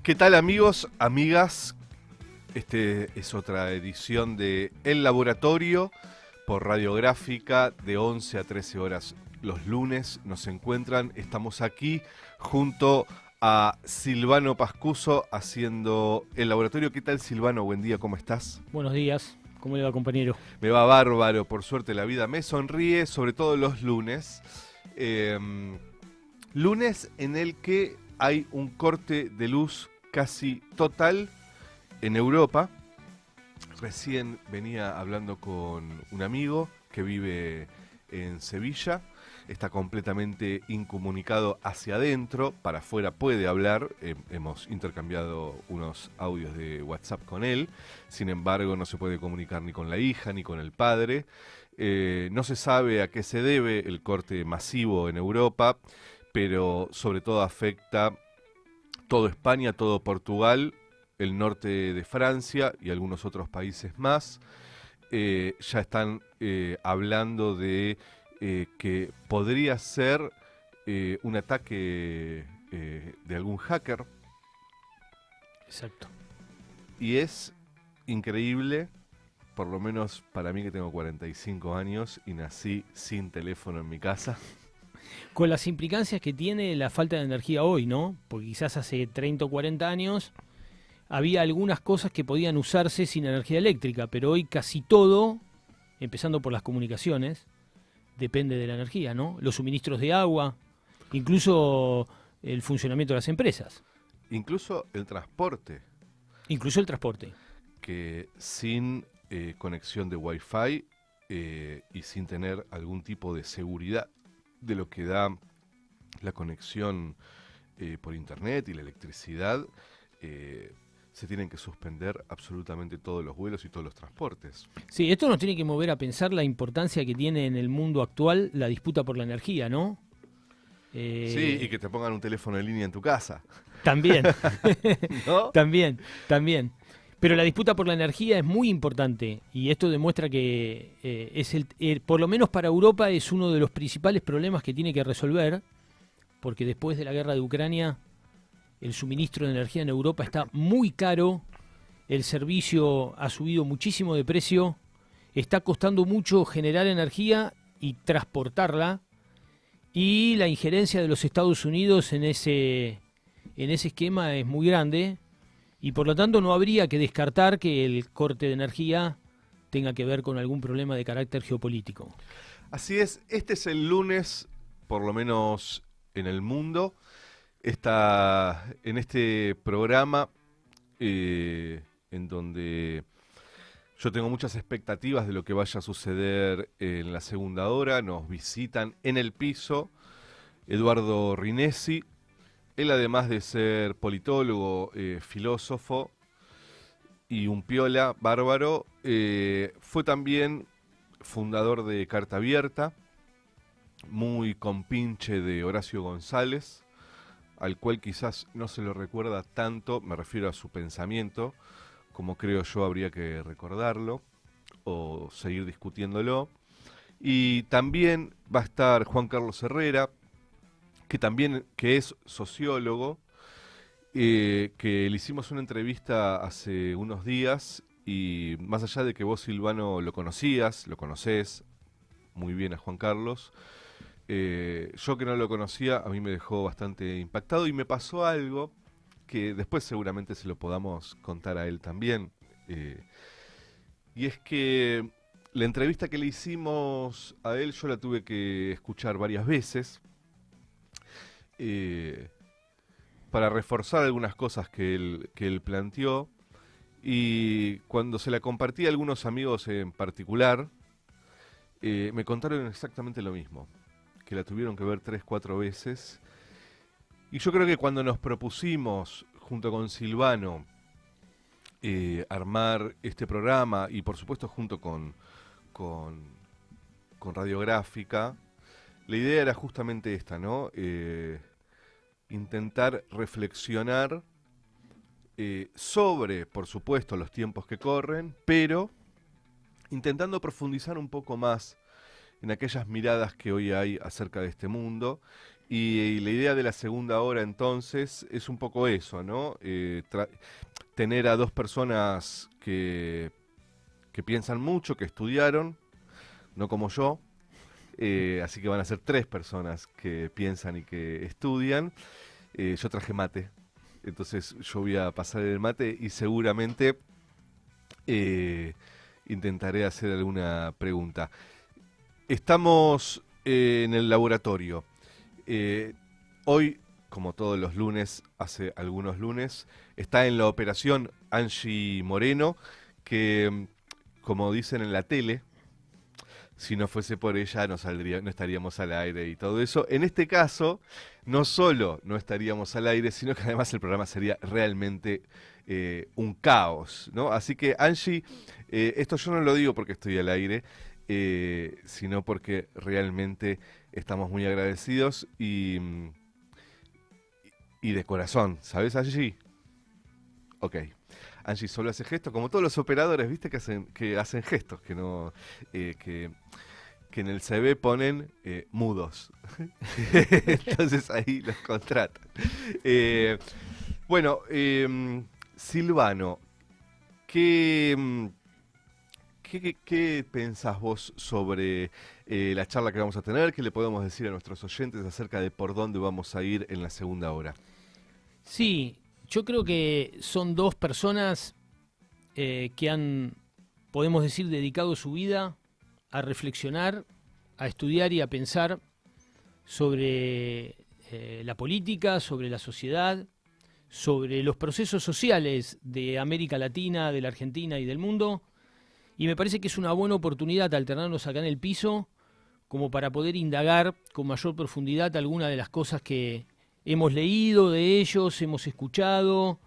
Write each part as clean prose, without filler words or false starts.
¿Qué tal, amigos, amigas? Este es otra edición de El Laboratorio por Radiográfica de 11 a 13 horas los lunes. Nos encuentran, estamos aquí junto a Silvano Pascuso haciendo El Laboratorio. ¿Qué tal, Silvano? Buen día, ¿cómo estás? Buenos días, ¿cómo le va, compañero? Me va bárbaro, por suerte la vida me sonríe, sobre todo los lunes. Eh, Lunes en el que hay un corte de luz casi total en Europa. Recién venía hablando con un amigo que vive en Sevilla. Está completamente incomunicado hacia adentro, para afuera puede hablar. Hemos intercambiado unos audios de WhatsApp con él. Sin embargo, no se puede comunicar ni con la hija ni con el padre. No se sabe a qué se debe el corte masivo en Europa, pero sobre todo afecta todo España, todo Portugal, el norte de Francia y algunos otros países más. Ya están hablando de que podría ser un ataque de algún hacker. Exacto. Y es increíble, por lo menos para mí que tengo 45 años y nací sin teléfono en mi casa. Con las implicancias que tiene la falta de energía hoy, ¿no? Porque quizás hace 30 o 40 años había algunas cosas que podían usarse sin energía eléctrica, pero hoy casi todo, empezando por las comunicaciones, depende de la energía, ¿no? Los suministros de agua, incluso el funcionamiento de las empresas, Incluso el transporte, incluso el transporte. que sin conexión de Wi-Fi y sin tener algún tipo de seguridad de lo que da la conexión por internet y la electricidad, se tienen que suspender absolutamente todos los vuelos y todos los transportes. Sí, esto nos tiene que mover a pensar la importancia que tiene en el mundo actual la disputa por la energía, ¿no? Sí, y que te pongan un teléfono en línea en tu casa, También, ¿no? también. Pero la disputa por la energía es muy importante y esto demuestra que por lo menos para Europa es uno de los principales problemas que tiene que resolver, porque después de la guerra de Ucrania el suministro de energía en Europa está muy caro, el servicio ha subido muchísimo de precio, está costando mucho generar energía y transportarla, y la injerencia de los Estados Unidos en ese esquema es muy grande. Y por lo tanto no habría que descartar que el corte de energía tenga que ver con algún problema de carácter geopolítico. Así es, este es el lunes, por lo menos en el mundo, en este programa en donde yo tengo muchas expectativas de lo que vaya a suceder en la segunda hora. Nos visitan en el piso Eduardo Rinesi. Él, además de ser politólogo, filósofo y un piola bárbaro, fue también fundador de Carta Abierta, muy compinche de Horacio González, al cual quizás no se lo recuerda tanto, me refiero a su pensamiento, como creo yo habría que recordarlo o seguir discutiéndolo. Y también va a estar Juan Carlos Herrera, que es sociólogo, que le hicimos una entrevista hace unos días y más allá de que vos, Silvano, lo conocés muy bien a Juan Carlos, yo que no lo conocía, a mí me dejó bastante impactado y me pasó algo que después seguramente se lo podamos contar a él también. Y es que la entrevista que le hicimos a él yo la tuve que escuchar varias veces eh, para reforzar algunas cosas que él planteó. Y cuando se la compartí a algunos amigos en particular, me contaron exactamente lo mismo, que la tuvieron que ver 3, 4 veces. Y yo creo que cuando nos propusimos, junto con Silvano, armar este programa, y por supuesto junto con, con Radiográfica, la idea era justamente esta, ¿no? Intentar reflexionar sobre, por supuesto, los tiempos que corren, pero intentando profundizar un poco más en aquellas miradas que hoy hay acerca de este mundo, Y la idea de la segunda hora entonces es un poco eso, ¿no? Tener a dos personas que piensan mucho, que estudiaron, no como yo. Así que van a ser tres personas que piensan y que estudian. Yo traje mate, entonces yo voy a pasar el mate y seguramente intentaré hacer alguna pregunta. Estamos en el laboratorio. Hoy, como todos los lunes, hace algunos lunes, está en la operación Angie Moreno, que, como dicen en la tele, si no fuese por ella no estaríamos al aire y todo eso. En este caso, no solo no estaríamos al aire, sino que además el programa sería realmente un caos, ¿no? Así que Angie, esto yo no lo digo porque estoy al aire, sino porque realmente estamos muy agradecidos y de corazón, ¿sabes, Angie? Ok. Angie solo hace gestos, como todos los operadores, ¿viste? Que hacen gestos, que no... que en el CV ponen mudos. Entonces ahí los contratan. Bueno, Silvano, ¿qué pensás vos sobre la charla que vamos a tener? ¿Qué le podemos decir a nuestros oyentes acerca de por dónde vamos a ir en la segunda hora? Sí, yo creo que son dos personas que han, podemos decir, dedicado su vida a reflexionar, a estudiar y a pensar sobre la política, sobre la sociedad, sobre los procesos sociales de América Latina, de la Argentina y del mundo. Y me parece que es una buena oportunidad alternarnos acá en el piso como para poder indagar con mayor profundidad algunas de las cosas que hemos leído de ellos, hemos escuchado.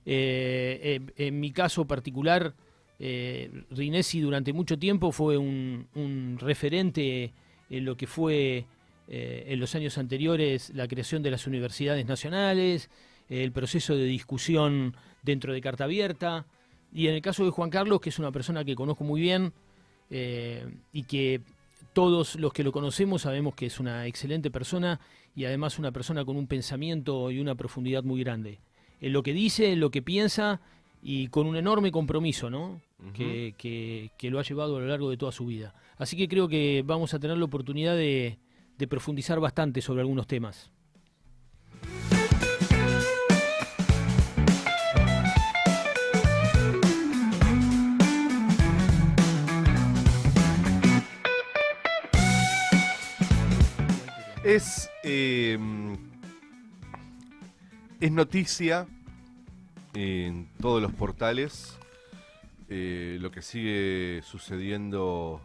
En mi caso particular, Rinesi durante mucho tiempo fue un referente en lo que fue en los años anteriores la creación de las universidades nacionales, el proceso de discusión dentro de Carta Abierta, y en el caso de Juan Carlos, que es una persona que conozco muy bien y que todos los que lo conocemos sabemos que es una excelente persona y además una persona con un pensamiento y una profundidad muy grande en lo que dice, en lo que piensa y con un enorme compromiso, ¿no? Ujú. que lo ha llevado a lo largo de toda su vida. Así que creo que vamos a tener la oportunidad de profundizar bastante sobre algunos temas. Es noticia en todos los portales lo que sigue sucediendo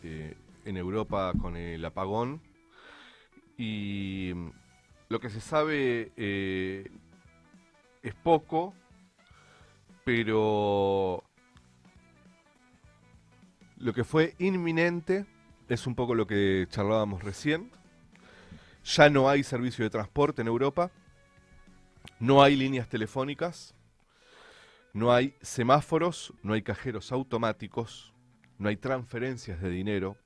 en Europa con el apagón y lo que se sabe es poco, pero lo que fue inminente es un poco lo que charlábamos recién. Ya no hay servicio de transporte en Europa, no hay líneas telefónicas, no hay semáforos, no hay cajeros automáticos, no hay transferencias de dinero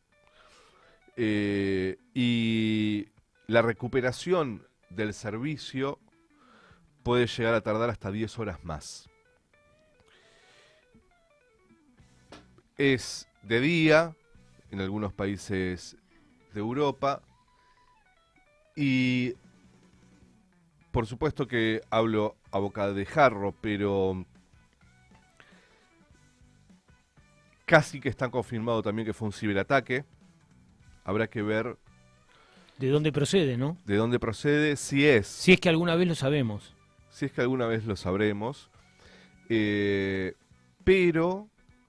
y la recuperación del servicio puede llegar a tardar hasta 10 horas más. Es de día en algunos países de Europa y por supuesto que hablo a boca de jarro, pero casi que está confirmado también que fue un ciberataque. Habrá que ver ¿De dónde procede, no? de dónde procede, Si es que alguna vez lo sabemos. si es que alguna vez lo sabremos. Pero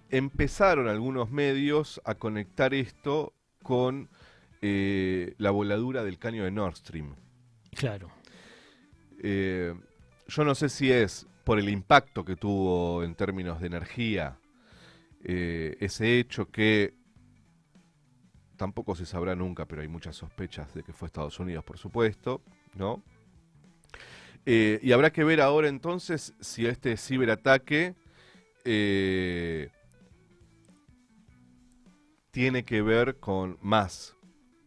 empezaron algunos medios a conectar esto con la voladura del caño de Nord Stream. Claro. Yo no sé si es por el impacto que tuvo en términos de energía ese hecho que tampoco se sabrá nunca, pero hay muchas sospechas de que fue Estados Unidos, por supuesto, ¿no? Y habrá que ver ahora entonces si este ciberataque tiene que ver con más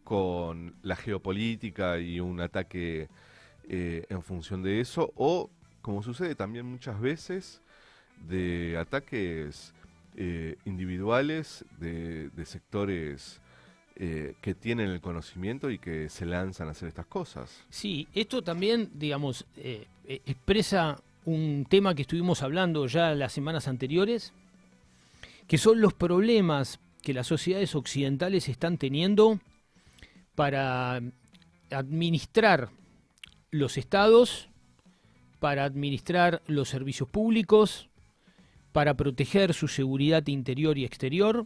con la geopolítica y un ataque en función de eso, o, como sucede también muchas veces, de ataques individuales de sectores que tienen el conocimiento y que se lanzan a hacer estas cosas. Sí, esto también, digamos, expresa un tema que estuvimos hablando ya las semanas anteriores, que son los problemas que las sociedades occidentales están teniendo para administrar los estados, para administrar los servicios públicos, para proteger su seguridad interior y exterior.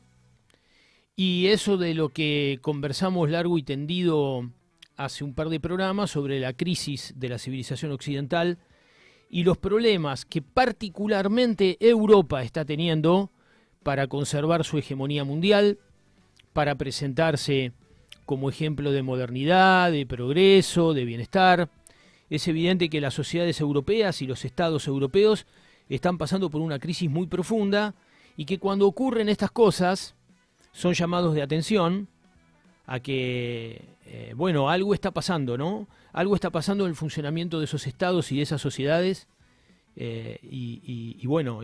Y eso de lo que conversamos largo y tendido hace un par de programas sobre la crisis de la civilización occidental y los problemas que particularmente Europa está teniendo para conservar su hegemonía mundial, para presentarse como ejemplo de modernidad, de progreso, de bienestar. Es evidente que las sociedades europeas y los estados europeos están pasando por una crisis muy profunda y que cuando ocurren estas cosas son llamados de atención a que, bueno, algo está pasando, ¿no? Algo está pasando en el funcionamiento de esos estados y de esas sociedades. Bueno,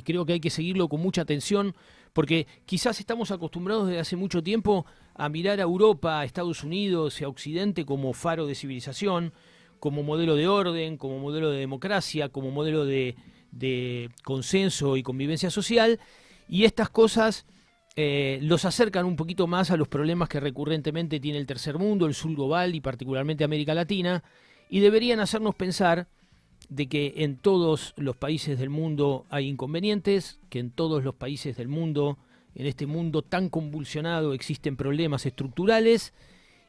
creo que hay que seguirlo con mucha atención, porque quizás estamos acostumbrados desde hace mucho tiempo a mirar a Europa, a Estados Unidos y a Occidente como faro de civilización, como modelo de orden, como modelo de democracia, como modelo de consenso y convivencia social, y estas cosas los acercan un poquito más a los problemas que recurrentemente tiene el tercer mundo, el sur global y particularmente América Latina, y deberían hacernos pensar de que en todos los países del mundo hay inconvenientes, que en todos los países del mundo, en este mundo tan convulsionado, existen problemas estructurales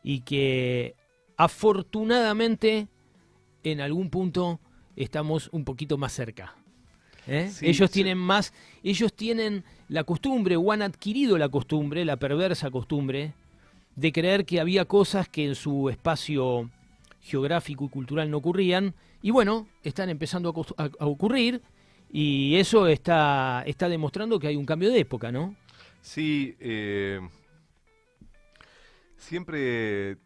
y que afortunadamente en algún punto estamos un poquito más cerca. Sí, ellos tienen la costumbre, o han adquirido la costumbre, la perversa costumbre, de creer que había cosas que en su espacio geográfico y cultural no ocurrían, y bueno, están empezando a ocurrir, y eso está demostrando que hay un cambio de época, ¿no? Sí, siempre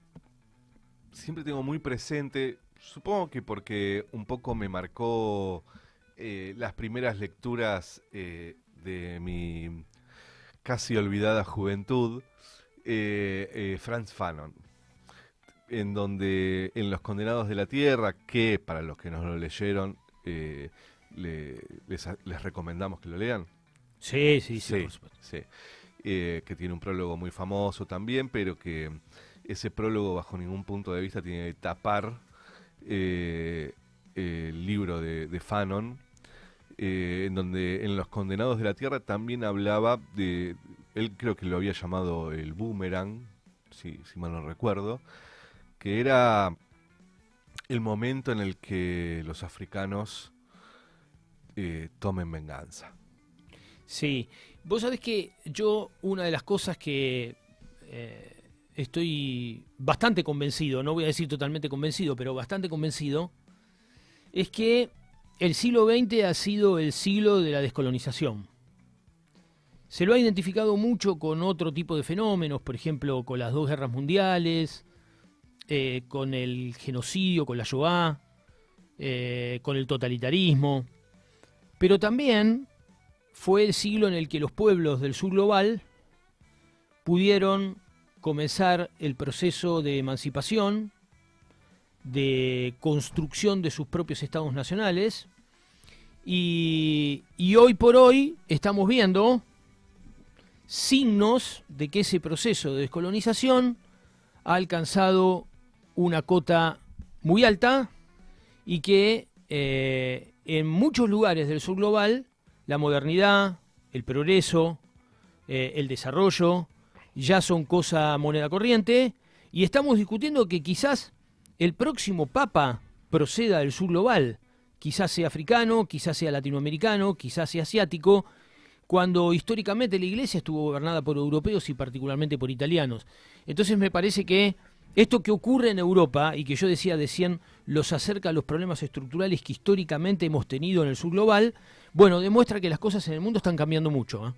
tengo muy presente, supongo que porque un poco me marcó las primeras lecturas de mi casi olvidada juventud, Frantz Fanon, en donde en Los Condenados de la Tierra, que para los que no lo leyeron, les recomendamos que lo lean. Sí, por supuesto. Sí. Que tiene un prólogo muy famoso también, pero que ese prólogo bajo ningún punto de vista tiene que tapar el libro de Fanon, en donde en Los Condenados de la Tierra también hablaba de, él creo que lo había llamado el boomerang, si mal no recuerdo, que era el momento en el que los africanos tomen venganza. Sí, vos sabés que yo, una de las cosas que estoy bastante convencido, no voy a decir totalmente convencido, pero bastante convencido, es que el siglo XX ha sido el siglo de la descolonización. Se lo ha identificado mucho con otro tipo de fenómenos, por ejemplo, con las 2 guerras mundiales, con el genocidio, con la Shoah, con el totalitarismo, pero también fue el siglo en el que los pueblos del sur global pudieron comenzar el proceso de emancipación, de construcción de sus propios estados nacionales, y hoy por hoy estamos viendo signos de que ese proceso de descolonización ha alcanzado una cota muy alta y que en muchos lugares del sur global la modernidad, el progreso, el desarrollo ya son moneda corriente, y estamos discutiendo que quizás el próximo papa proceda del sur global, quizás sea africano, quizás sea latinoamericano, quizás sea asiático, cuando históricamente la iglesia estuvo gobernada por europeos y particularmente por italianos. Entonces me parece que esto que ocurre en Europa, y que yo decía los acerca a los problemas estructurales que históricamente hemos tenido en el sur global, bueno, demuestra que las cosas en el mundo están cambiando mucho.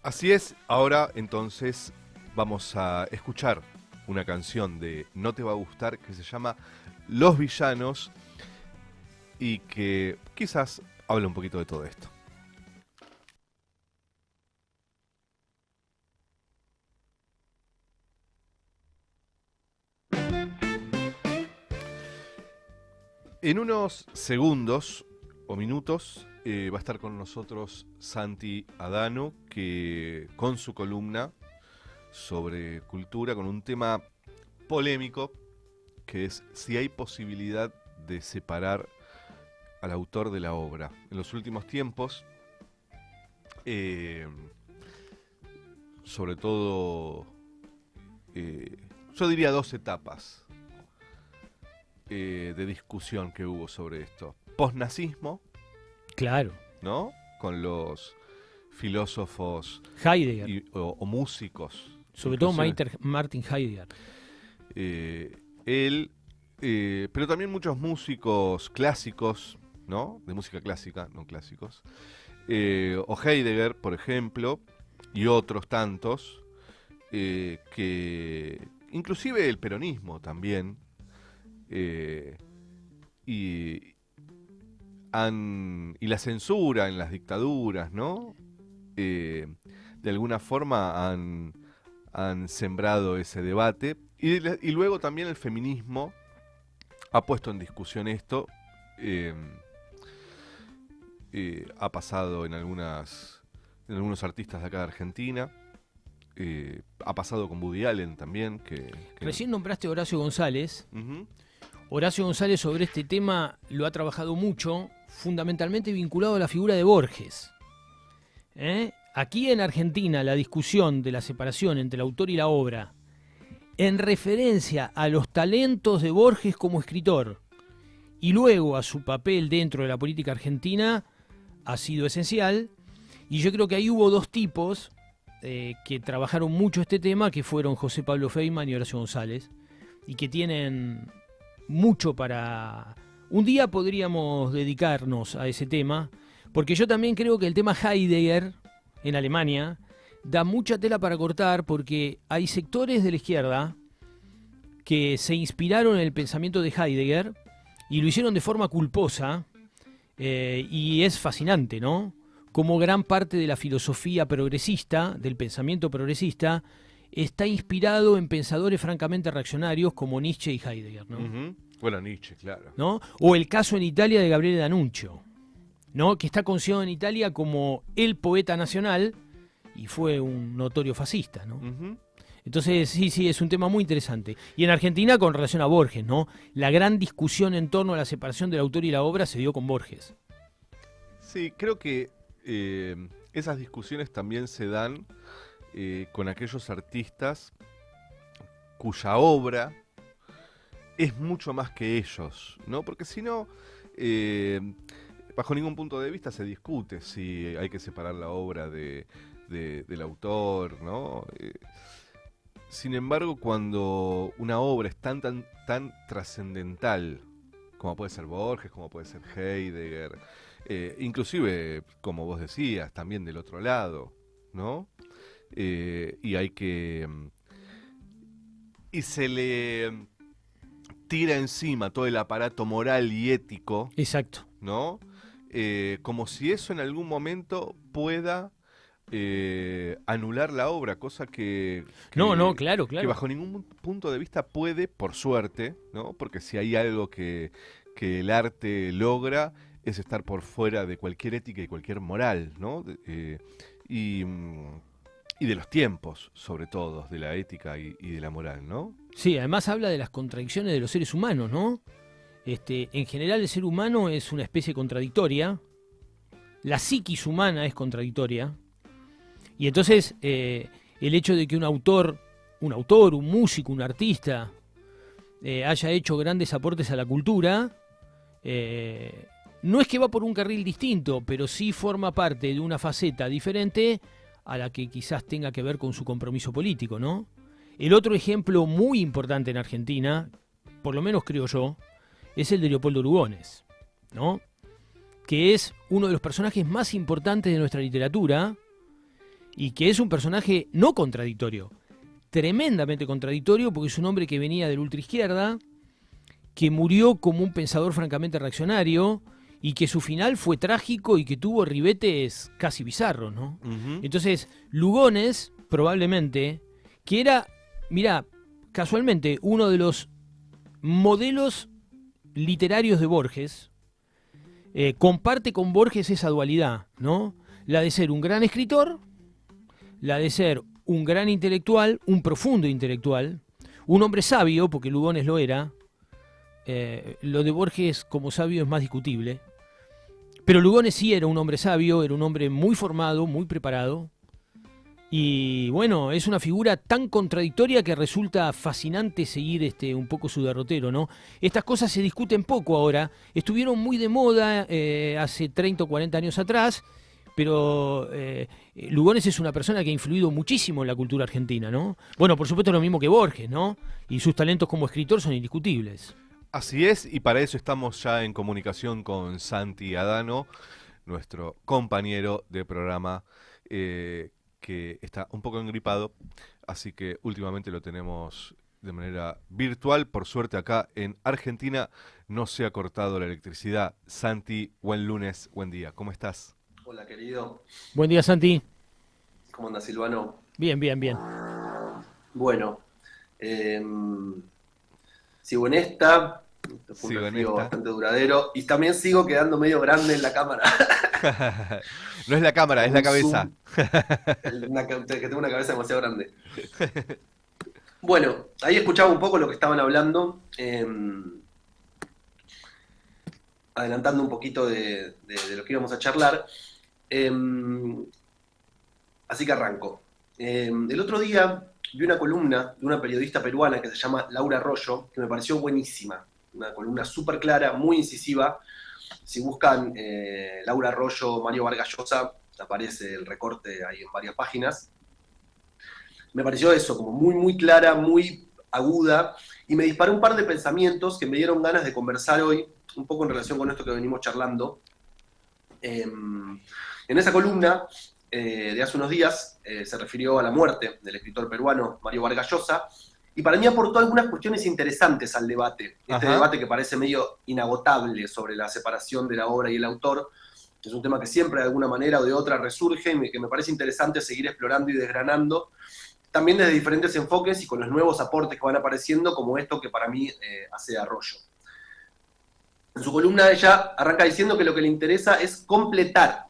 Así es. Ahora, entonces, vamos a escuchar una canción de No Te Va a Gustar que se llama Los Villanos y que quizás hable un poquito de todo esto. En unos segundos o minutos va a estar con nosotros Santi Adano, que con su columna sobre cultura, con un tema polémico, que es si hay posibilidad de separar al autor de la obra. En los últimos tiempos, sobre todo, yo diría dos etapas de discusión que hubo sobre esto. Posnazismo, Claro. ¿no? Con los filósofos Heidegger. o músicos. Sobre todo inclusive, Martin Heidegger. él, pero también muchos músicos clásicos, ¿no? De música clásica, no clásicos. O Heidegger, por ejemplo, y otros tantos, que inclusive el peronismo también, y la censura en las dictaduras, ¿no? De alguna forma han sembrado ese debate. Y luego también el feminismo ha puesto en discusión esto. Ha pasado en algunos artistas de acá de Argentina. Ha pasado con Woody Allen también. Recién nombraste a Horacio González. Uh-huh. Horacio González sobre este tema lo ha trabajado mucho, fundamentalmente vinculado a la figura de Borges. Aquí en Argentina la discusión de la separación entre el autor y la obra, en referencia a los talentos de Borges como escritor y luego a su papel dentro de la política argentina, ha sido esencial. Y yo creo que ahí hubo dos tipos que trabajaron mucho este tema, que fueron José Pablo Feynman y Horacio González, y que tienen mucho para... Un día podríamos dedicarnos a ese tema, porque yo también creo que el tema Heidegger en Alemania da mucha tela para cortar, porque hay sectores de la izquierda que se inspiraron en el pensamiento de Heidegger y lo hicieron de forma culposa, y es fascinante, ¿no? Como gran parte de la filosofía progresista, del pensamiento progresista, está inspirado en pensadores francamente reaccionarios como Nietzsche y Heidegger, ¿no? Uh-huh. Bueno, Nietzsche, claro. ¿No? O el caso en Italia de Gabriele D'Annunzio, ¿no? Que está considerado en Italia como el poeta nacional y fue un notorio fascista, ¿no? Uh-huh. Entonces, sí, es un tema muy interesante. Y en Argentina con relación a Borges, ¿no? La gran discusión en torno a la separación del autor y la obra se dio con Borges. Sí, creo que esas discusiones también se dan con aquellos artistas cuya obra es mucho más que ellos, ¿no? Porque si no, bajo ningún punto de vista se discute si hay que separar la obra del autor, ¿no? Sin embargo, cuando una obra es tan trascendental, como puede ser Borges, como puede ser Heidegger, inclusive, como vos decías, también del otro lado, ¿no? Y hay que... Y se le tira encima todo el aparato moral y ético. Exacto. ¿No? Como si eso en algún momento pueda anular la obra, cosa que No, claro. que bajo ningún punto de vista puede, por suerte, ¿no? Porque si hay algo que el arte logra es estar por fuera de cualquier ética y cualquier moral, ¿no? Y de los tiempos, sobre todo, de la ética y de la moral, ¿no? Sí, además habla de las contradicciones de los seres humanos, ¿no? En general el ser humano es una especie contradictoria, la psiquis humana es contradictoria, y entonces el hecho de que un autor, un músico, un artista haya hecho grandes aportes a la cultura, no es que va por un carril distinto, pero sí forma parte de una faceta diferente a la que quizás tenga que ver con su compromiso político, ¿no? El otro ejemplo muy importante en Argentina, por lo menos creo yo, es el de Leopoldo Lugones, ¿no? Que es uno de los personajes más importantes de nuestra literatura y que es un personaje no contradictorio. tremendamente contradictorio porque es un hombre que venía de la ultraizquierda, que murió como un pensador francamente reaccionario y que su final fue trágico y que tuvo ribetes casi bizarros, ¿no? Entonces, Lugones, probablemente, que era, mirá, casualmente, uno de los modelos literarios de Borges, comparte con Borges esa dualidad, ¿no? La de ser un gran escritor, la de ser un gran intelectual, un profundo intelectual, un hombre sabio, porque Lugones lo era. Lo de Borges como sabio es más discutible. Pero Lugones sí era un hombre sabio, era un hombre muy formado, muy preparado. Y bueno, es una figura tan contradictoria que resulta fascinante seguir un poco su derrotero, ¿no? Estas cosas se discuten poco ahora. Estuvieron muy de moda hace 30 o 40 años atrás, pero Lugones es una persona que ha influido muchísimo en la cultura argentina, ¿no? Bueno, por supuesto lo mismo que Borges, ¿no? Y sus talentos como escritor son indiscutibles. Así es, y para eso estamos ya en comunicación con Santi Adano, nuestro compañero de programa, que está un poco engripado, así que últimamente lo tenemos de manera virtual. Por suerte acá en Argentina no se ha cortado la electricidad. Santi, buen lunes, buen día, ¿cómo estás? Hola, querido. Buen día, Santi. ¿Cómo anda, Silvano? Bien, bien, bien. Bueno, sigo en esta. Esto fue un Sigo en resfrío esta. bastante duradero. Y también sigo quedando medio grande en la cámara. No es la cámara, es la Un cabeza. que tengo una cabeza demasiado grande. Bueno, ahí escuchaba un poco lo que estaban hablando. Adelantando un poquito de lo que íbamos a charlar. Así que arranco. El otro día vi una columna de una periodista peruana que se llama Laura Arroyo, que me pareció buenísima. Una columna súper clara, muy incisiva. Si buscan Laura Arroyo, Mario Vargas Llosa, aparece el recorte ahí en varias páginas. Me pareció eso, como muy, muy clara, muy aguda, y me disparó un par de pensamientos que me dieron ganas de conversar hoy, un poco en relación con esto que venimos charlando. En esa columna de hace unos días se refirió a la muerte del escritor peruano Mario Vargas Llosa, y para mí aportó algunas cuestiones interesantes al debate. Este debate que parece medio inagotable sobre la separación de la obra y el autor, que es un tema que siempre de alguna manera o de otra resurge y que me parece interesante seguir explorando y desgranando, también desde diferentes enfoques y con los nuevos aportes que van apareciendo, como esto que para mí hace Arroyo. En su columna ella arranca diciendo que lo que le interesa es completar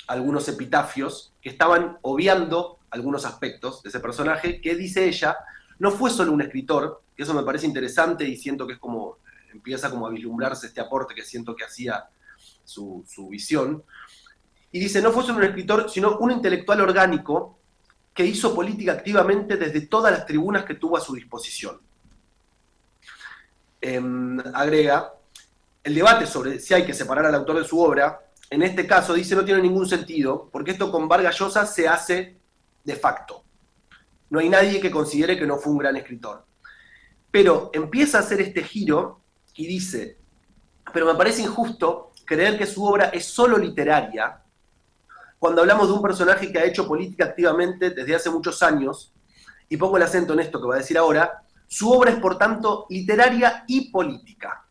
algunos epitafios que estaban obviando algunos aspectos de ese personaje, que dice ella, no fue solo un escritor, que eso me parece interesante y siento que es como, empieza como a vislumbrarse este aporte que siento que hacía su visión, y dice, no fue solo un escritor, sino un intelectual orgánico que hizo política activamente desde todas las tribunas que tuvo a su disposición. Agrega, el debate sobre si hay que separar al autor de su obra, en este caso dice no tiene ningún sentido, porque esto con Vargas Llosa se hace de facto. No hay nadie que considere que no fue un gran escritor. Pero empieza a hacer este giro y dice, pero me parece injusto creer que su obra es solo literaria cuando hablamos de un personaje que ha hecho política activamente desde hace muchos años, y pongo el acento en esto que va a decir ahora, su obra es por tanto literaria y política.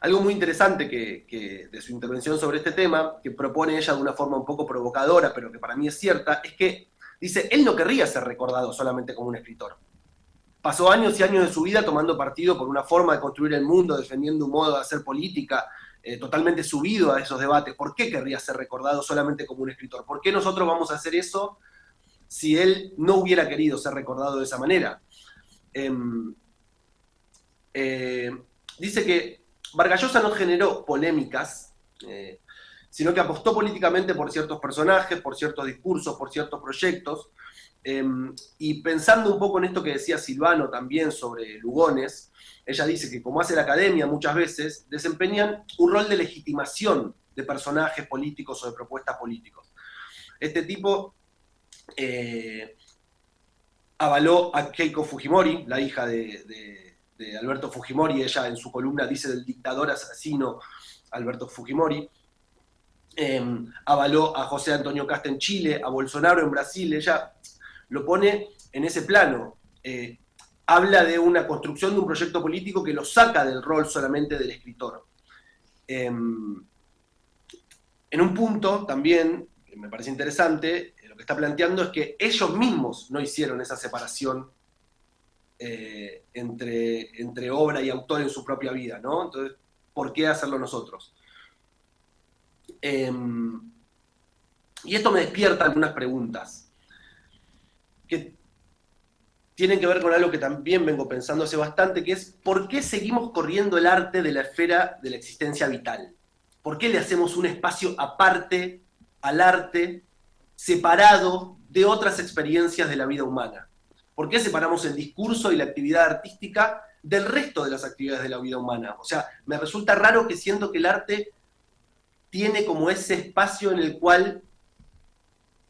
Algo muy interesante que de su intervención sobre este tema, que propone ella de una forma un poco provocadora, pero que para mí es cierta, es que dice, él no querría ser recordado solamente como un escritor. Pasó años y años de su vida tomando partido por una forma de construir el mundo, defendiendo un modo de hacer política, totalmente subido a esos debates. ¿Por qué querría ser recordado solamente como un escritor? ¿Por qué nosotros vamos a hacer eso si él no hubiera querido ser recordado de esa manera? Dice que Vargas Llosa no generó polémicas, sino que apostó políticamente por ciertos personajes, por ciertos discursos, por ciertos proyectos, y pensando un poco en esto que decía Silvano también sobre Lugones, ella dice que como hace la academia muchas veces, desempeñan un rol de legitimación de personajes políticos o de propuestas políticos. Este tipo avaló a Keiko Fujimori, la hija de Alberto Fujimori, ella en su columna dice del dictador asesino Alberto Fujimori, avaló a José Antonio Casta en Chile, a Bolsonaro en Brasil, ella lo pone en ese plano. Habla de una construcción de un proyecto político que lo saca del rol solamente del escritor. En un punto también, que me parece interesante, lo que está planteando es que ellos mismos no hicieron esa separación entre obra y autor en su propia vida, ¿no? Entonces, ¿por qué hacerlo nosotros? Y esto me despierta algunas preguntas que tienen que ver con algo que también vengo pensando hace bastante, que es ¿por qué seguimos corriendo el arte de la esfera de la existencia vital? ¿Por qué le hacemos un espacio aparte al arte, separado de otras experiencias de la vida humana? ¿Por qué separamos el discurso y la actividad artística del resto de las actividades de la vida humana? O sea, me resulta raro que siento que el arte tiene como ese espacio en el cual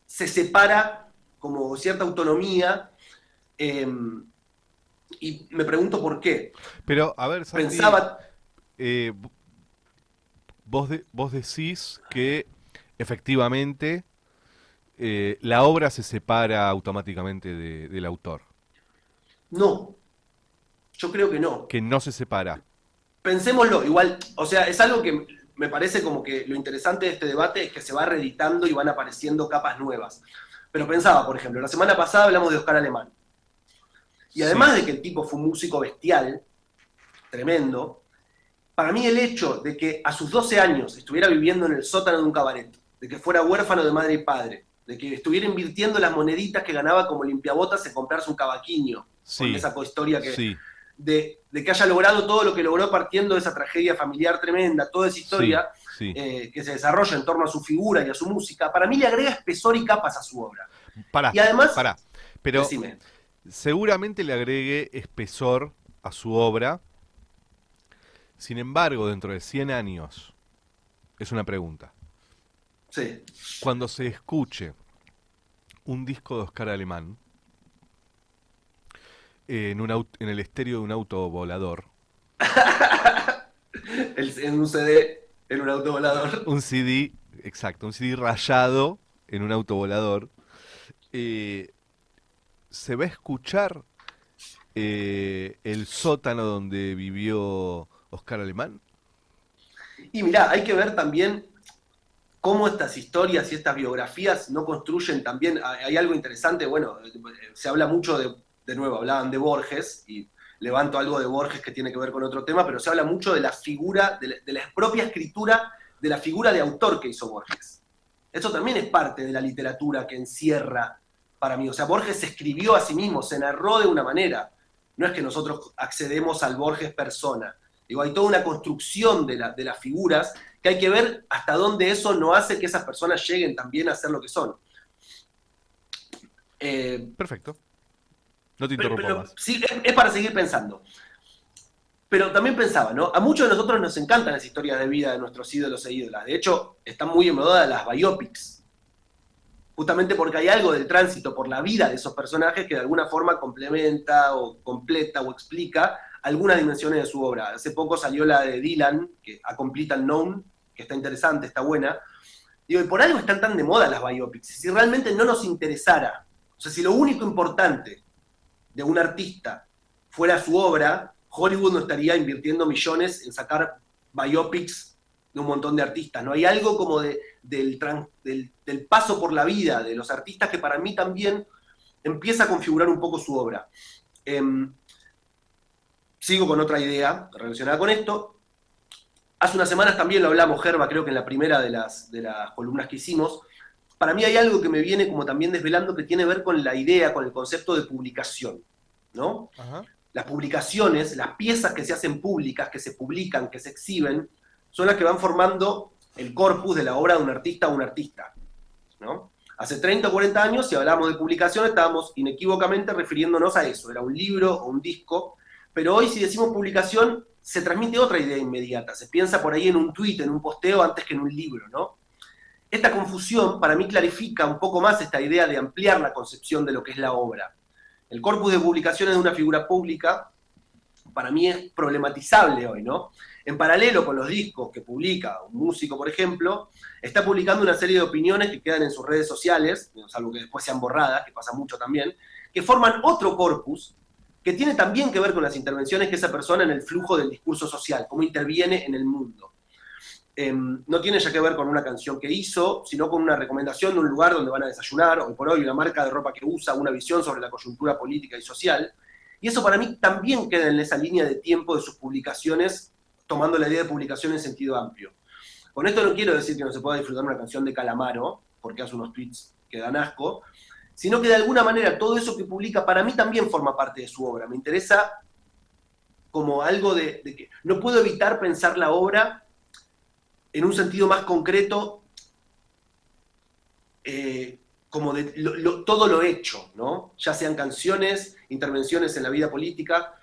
se separa como cierta autonomía, y me pregunto por qué. Pero, a ver, Santi, Pensaba... vos decís que efectivamente la obra se separa automáticamente del autor. No, yo creo que no. Que no se separa. Pensémoslo, igual, o sea, es algo que me parece como que lo interesante de este debate es que se va reeditando y van apareciendo capas nuevas. Pero pensaba, por ejemplo, la semana pasada hablamos de Oscar Alemán. Y además de que el tipo fue un músico bestial, tremendo, para mí el hecho de que a sus 12 años estuviera viviendo en el sótano de un cabaret, de que fuera huérfano de madre y padre, de que estuviera invirtiendo las moneditas que ganaba como limpiabotas en comprarse un cavaquinho, con esa historia que... Sí. De que haya logrado todo lo que logró partiendo de esa tragedia familiar tremenda, toda esa historia que se desarrolla en torno a su figura y a su música, para mí le agrega espesor y capas a su obra. Pará, y además, pero decime. Seguramente le agregue espesor a su obra. Sin embargo, dentro de 100 años, es una pregunta. Sí. Cuando se escuche un disco de Oscar Alemán en el estéreo de un auto volador. En un CD, en un auto volador. Un CD, exacto, un CD rayado en un auto volador. Se va a escuchar el sótano donde vivió Oscar Alemán. Y mirá, hay que ver también cómo estas historias y estas biografías no construyen también. Hay algo interesante, bueno, se habla mucho de nuevo, hablaban de Borges, y levanto algo de Borges que tiene que ver con otro tema, pero se habla mucho de la figura, de la propia escritura, de la figura de autor que hizo Borges. Eso también es parte de la literatura que encierra, para mí. O sea, Borges se escribió a sí mismo, se narró de una manera. No es que nosotros accedemos al Borges persona. Digo, hay toda una construcción de las figuras que hay que ver hasta dónde eso no hace que esas personas lleguen también a ser lo que son. Perfecto. No te interrumpo más. Sí, es para seguir pensando. Pero también pensaba, ¿no? A muchos de nosotros nos encantan las historias de vida de nuestros ídolos e ídolas. De hecho, están muy en moda las biopics. Justamente porque hay algo del tránsito por la vida de esos personajes que de alguna forma complementa o completa o explica algunas dimensiones de su obra. Hace poco salió la de Dylan, que A Complete Unknown, que está interesante, está buena. Digo, y por algo están tan de moda las biopics. Si realmente no nos interesara, o sea, si lo único importante de un artista fuera su obra, Hollywood no estaría invirtiendo millones en sacar biopics de un montón de artistas. No hay algo como del paso por la vida de los artistas que para mí también empieza a configurar un poco su obra. Sigo con otra idea relacionada con esto. Hace unas semanas también lo hablamos, Gerba, creo que en la primera de las columnas que hicimos. Para mí hay algo que me viene como también desvelando que tiene que ver con la idea, con el concepto de publicación, ¿no? Ajá. Las publicaciones, las piezas que se hacen públicas, que se publican, que se exhiben, son las que van formando el corpus de la obra de un artista o un artista, ¿no? Hace 30 o 40 años, si hablábamos de publicación, estábamos inequívocamente refiriéndonos a eso, era un libro o un disco, pero hoy si decimos publicación, se transmite otra idea inmediata, se piensa por ahí en un tuit, en un posteo, antes que en un libro, ¿no? Esta confusión para mí clarifica un poco más esta idea de ampliar la concepción de lo que es la obra. El corpus de publicaciones de una figura pública, para mí es problematizable hoy, ¿no? En paralelo con los discos que publica un músico, por ejemplo, está publicando una serie de opiniones que quedan en sus redes sociales, salvo que después sean borradas, que pasa mucho también, que forman otro corpus que tiene también que ver con las intervenciones que esa persona en el flujo del discurso social, cómo interviene en el mundo. No tiene ya que ver con una canción que hizo, sino con una recomendación de un lugar donde van a desayunar, hoy por hoy, una marca de ropa que usa, una visión sobre la coyuntura política y social. Y eso para mí también queda en esa línea de tiempo de sus publicaciones, tomando la idea de publicación en sentido amplio. Con esto no quiero decir que no se pueda disfrutar una canción de Calamaro, porque hace unos tweets que dan asco, sino que de alguna manera todo eso que publica para mí también forma parte de su obra. Me interesa como algo de que no puedo evitar pensar la obra en un sentido más concreto, como de todo lo hecho, ¿no? Ya sean canciones, intervenciones en la vida política.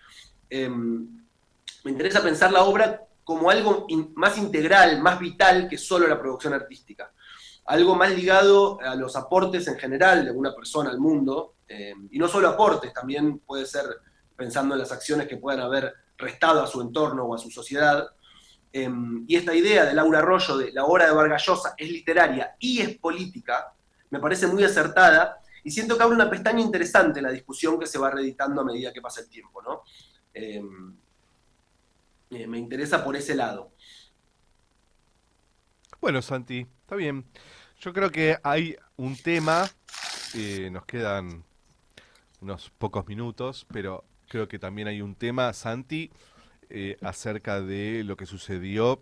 Me interesa pensar la obra como algo más integral, más vital que solo la producción artística. Algo más ligado a los aportes en general de una persona al mundo, y no solo aportes, también puede ser pensando en las acciones que puedan haber restado a su entorno o a su sociedad. Y esta idea de Laura Arroyo de la obra de Vargas Llosa es literaria y es política, me parece muy acertada, y siento que abre una pestaña interesante en la discusión que se va reeditando a medida que pasa el tiempo, ¿no? Me interesa por ese lado. Bueno, Santi, está bien. Yo creo que hay un tema, nos quedan unos pocos minutos, pero creo que también hay un tema, Santi, acerca de lo que sucedió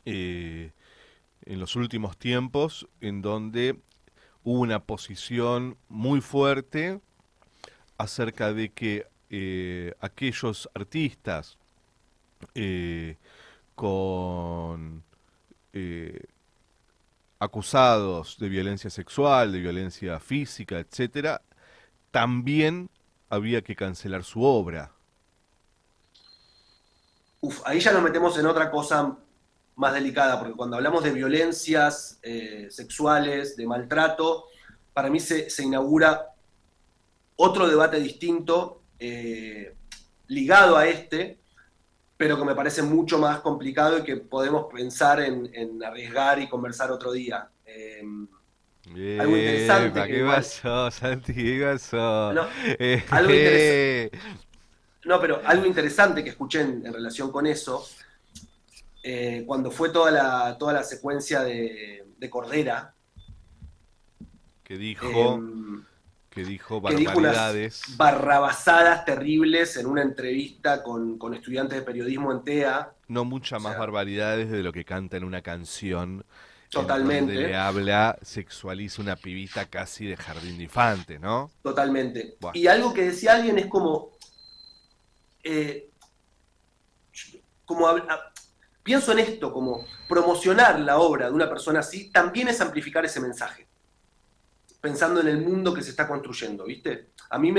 en los últimos tiempos, en donde hubo una posición muy fuerte acerca de que aquellos artistas con acusados de violencia sexual, de violencia física, etcétera, también había que cancelar su obra. Ahí ya nos metemos en otra cosa más delicada, porque cuando hablamos de violencias sexuales, de maltrato, para mí se inaugura otro debate distinto, ligado a este, pero que me parece mucho más complicado y que podemos pensar en arriesgar y conversar otro día. Algo interesante. ¿Qué pasó, Santi? ¿Qué pasó? No, algo interesante. No, pero algo interesante que escuché en relación con eso, cuando fue toda la secuencia de Cordera, que dijo Que barbaridades. dijo unas barrabasadas terribles en una entrevista con estudiantes de periodismo en TEA. No muchas más barbaridades de lo que canta en una canción. Totalmente. Donde le habla, sexualiza una pibita casi de jardín de infantes, ¿no? Totalmente. Buah. Y algo que decía alguien es pienso en esto, como promocionar la obra de una persona así, también es amplificar ese mensaje, pensando en el mundo que se está construyendo, ¿viste? A mí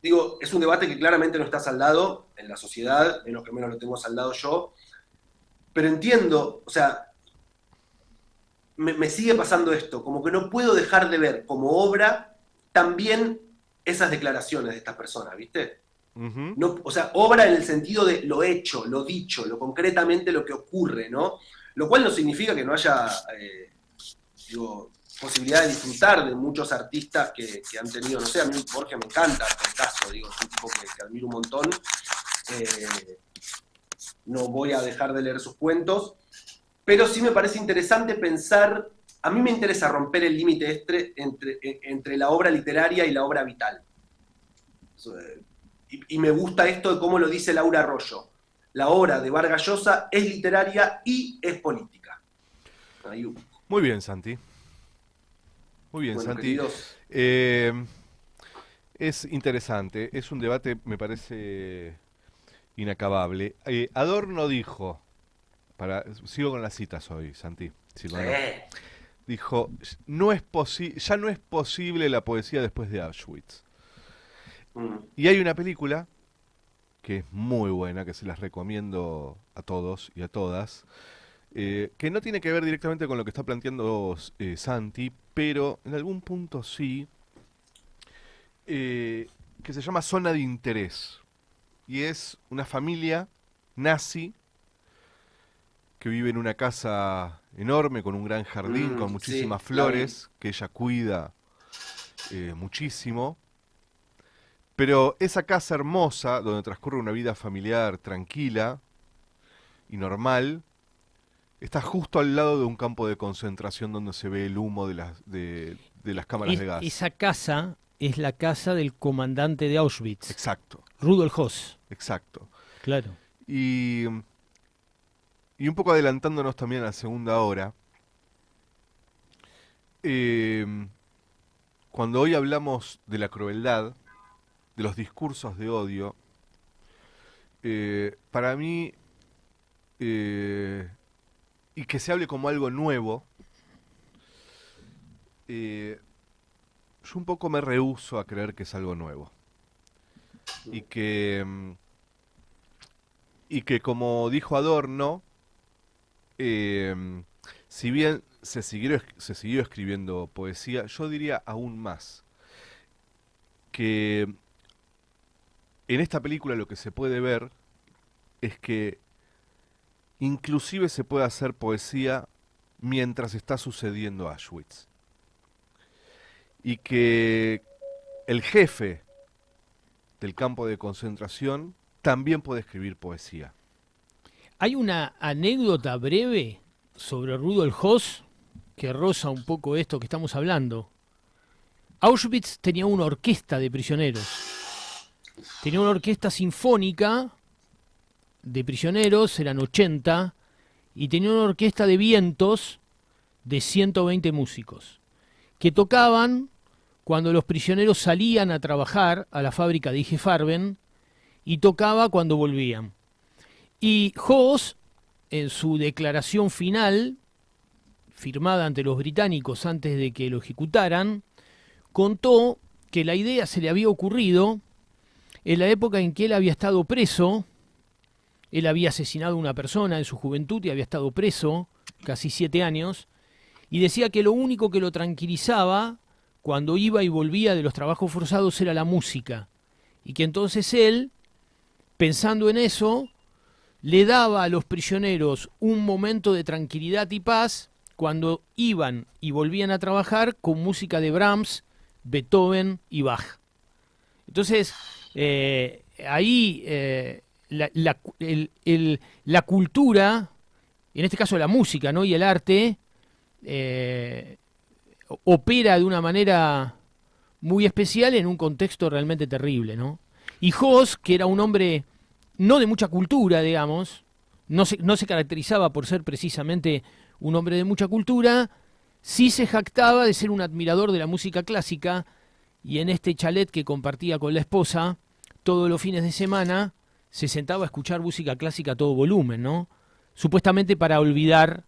digo, es un debate que claramente no está saldado en la sociedad, en lo que menos lo tengo saldado yo, pero entiendo, o sea, me sigue pasando esto, como que no puedo dejar de ver como obra también esas declaraciones de estas personas, ¿viste? Uh-huh. No, o sea, obra en el sentido de lo hecho, lo dicho, lo concretamente lo que ocurre, ¿no? Lo cual no significa que no haya, posibilidad de disfrutar de muchos artistas que han tenido, no sé, a mí Borges me encanta, por caso, digo, es un tipo que admiro un montón. No voy a dejar de leer sus cuentos, pero sí me parece interesante pensar, a mí me interesa romper el límite entre la obra literaria y la obra vital. Y me gusta esto de cómo lo dice Laura Arroyo. La obra de Vargas Llosa es literaria y es política. Muy bien, Santi. Muy bien, bueno, Santi. Queridos. Es interesante, es un debate, me parece inacabable. Adorno dijo, sigo con las citas hoy, Santi. Dijo, ya no es posible la poesía después de Auschwitz. Y hay una película que es muy buena, que se las recomiendo a todos y a todas, que no tiene que ver directamente con lo que está planteando Santi, pero en algún punto sí, que se llama Zona de Interés. Y es una familia nazi que vive en una casa enorme con un gran jardín, con muchísimas flores, que ella cuida muchísimo. Pero esa casa hermosa, donde transcurre una vida familiar tranquila y normal, está justo al lado de un campo de concentración donde se ve el humo de las cámaras de gas. Esa casa es la casa del comandante de Auschwitz. Exacto. Rudolf Höss. Exacto. Claro. Y un poco adelantándonos también a la segunda hora, cuando hoy hablamos de la crueldad, de los discursos de odio, para mí, y que se hable como algo nuevo, yo un poco me rehúso a creer que es algo nuevo. Y que como dijo Adorno, si bien se siguió escribiendo poesía, yo diría aún más, que en esta película lo que se puede ver es que inclusive se puede hacer poesía mientras está sucediendo Auschwitz. Y que el jefe del campo de concentración también puede escribir poesía. Hay una anécdota breve sobre Rudolf Höss que roza un poco esto que estamos hablando. Auschwitz tenía una orquesta de prisioneros. Tenía una orquesta sinfónica de prisioneros, eran 80, y tenía una orquesta de vientos de 120 músicos, que tocaban cuando los prisioneros salían a trabajar a la fábrica de IG Farben y tocaba cuando volvían. Y Höss, en su declaración final, firmada ante los británicos antes de que lo ejecutaran, contó que la idea se le había ocurrido en la época en que él había estado preso. Él había asesinado a una persona en su juventud y había estado preso casi 7 años, y decía que lo único que lo tranquilizaba cuando iba y volvía de los trabajos forzados era la música, y que entonces él, pensando en eso, le daba a los prisioneros un momento de tranquilidad y paz cuando iban y volvían a trabajar con música de Brahms, Beethoven y Bach. Entonces, ahí la cultura, en este caso la música, ¿no?, y el arte, opera de una manera muy especial en un contexto realmente terrible, ¿no? Y Höss, que era un hombre no de mucha cultura, digamos, no se caracterizaba por ser precisamente un hombre de mucha cultura, sí se jactaba de ser un admirador de la música clásica, y en este chalet que compartía con la esposa, todos los fines de semana se sentaba a escuchar música clásica a todo volumen, ¿no? Supuestamente para olvidar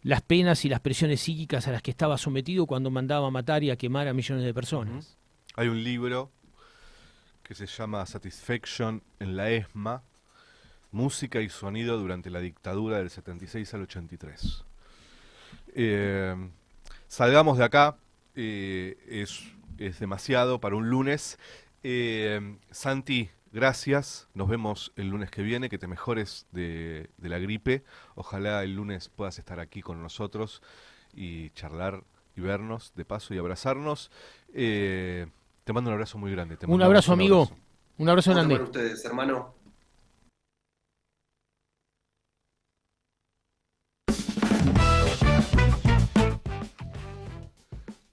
las penas y las presiones psíquicas a las que estaba sometido cuando mandaba a matar y a quemar a millones de personas. Hay un libro que se llama Satisfaction en la ESMA, música y sonido durante la dictadura del 76 al 83. Salgamos de acá, es demasiado para un lunes. Santi, gracias, nos vemos el lunes que viene, que te mejores de la gripe. Ojalá el lunes puedas estar aquí con nosotros y charlar y vernos de paso y abrazarnos. Te mando un abrazo muy grande. Un abrazo, amigo. Abrazo. Un abrazo grande. Para ustedes, hermano.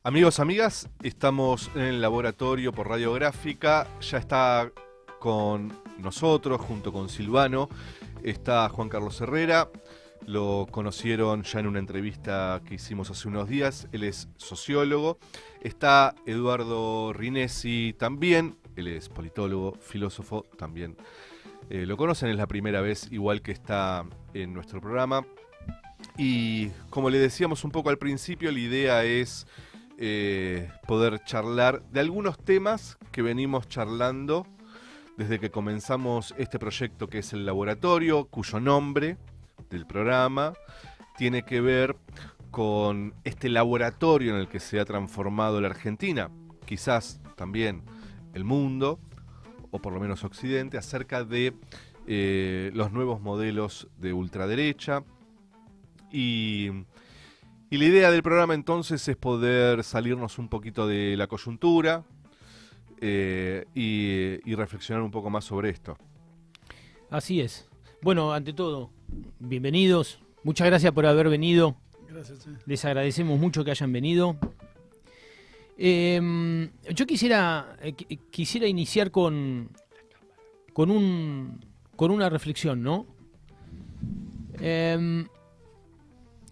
Amigos, amigas, estamos en el laboratorio por Radiográfica. Ya está con nosotros, junto con Silvano, está Juan Carlos Herrera. Lo conocieron ya en una entrevista que hicimos hace unos días. Él es sociólogo. Está Eduardo Rinesi también. Él es politólogo, filósofo también. Lo conocen, es la primera vez, igual que está en nuestro programa. Y como le decíamos un poco al principio, la idea es poder charlar de algunos temas que venimos charlando desde que comenzamos este proyecto, que es el laboratorio, cuyo nombre del programa tiene que ver con este laboratorio en el que se ha transformado la Argentina, quizás también el mundo, o por lo menos Occidente, acerca de los nuevos modelos de ultraderecha. Y Y la idea del programa entonces es poder salirnos un poquito de la coyuntura y reflexionar un poco más sobre esto. Así es. Bueno, ante todo, bienvenidos. Muchas gracias por haber venido. Gracias. Les agradecemos mucho que hayan venido. Yo quisiera iniciar con una reflexión, ¿no?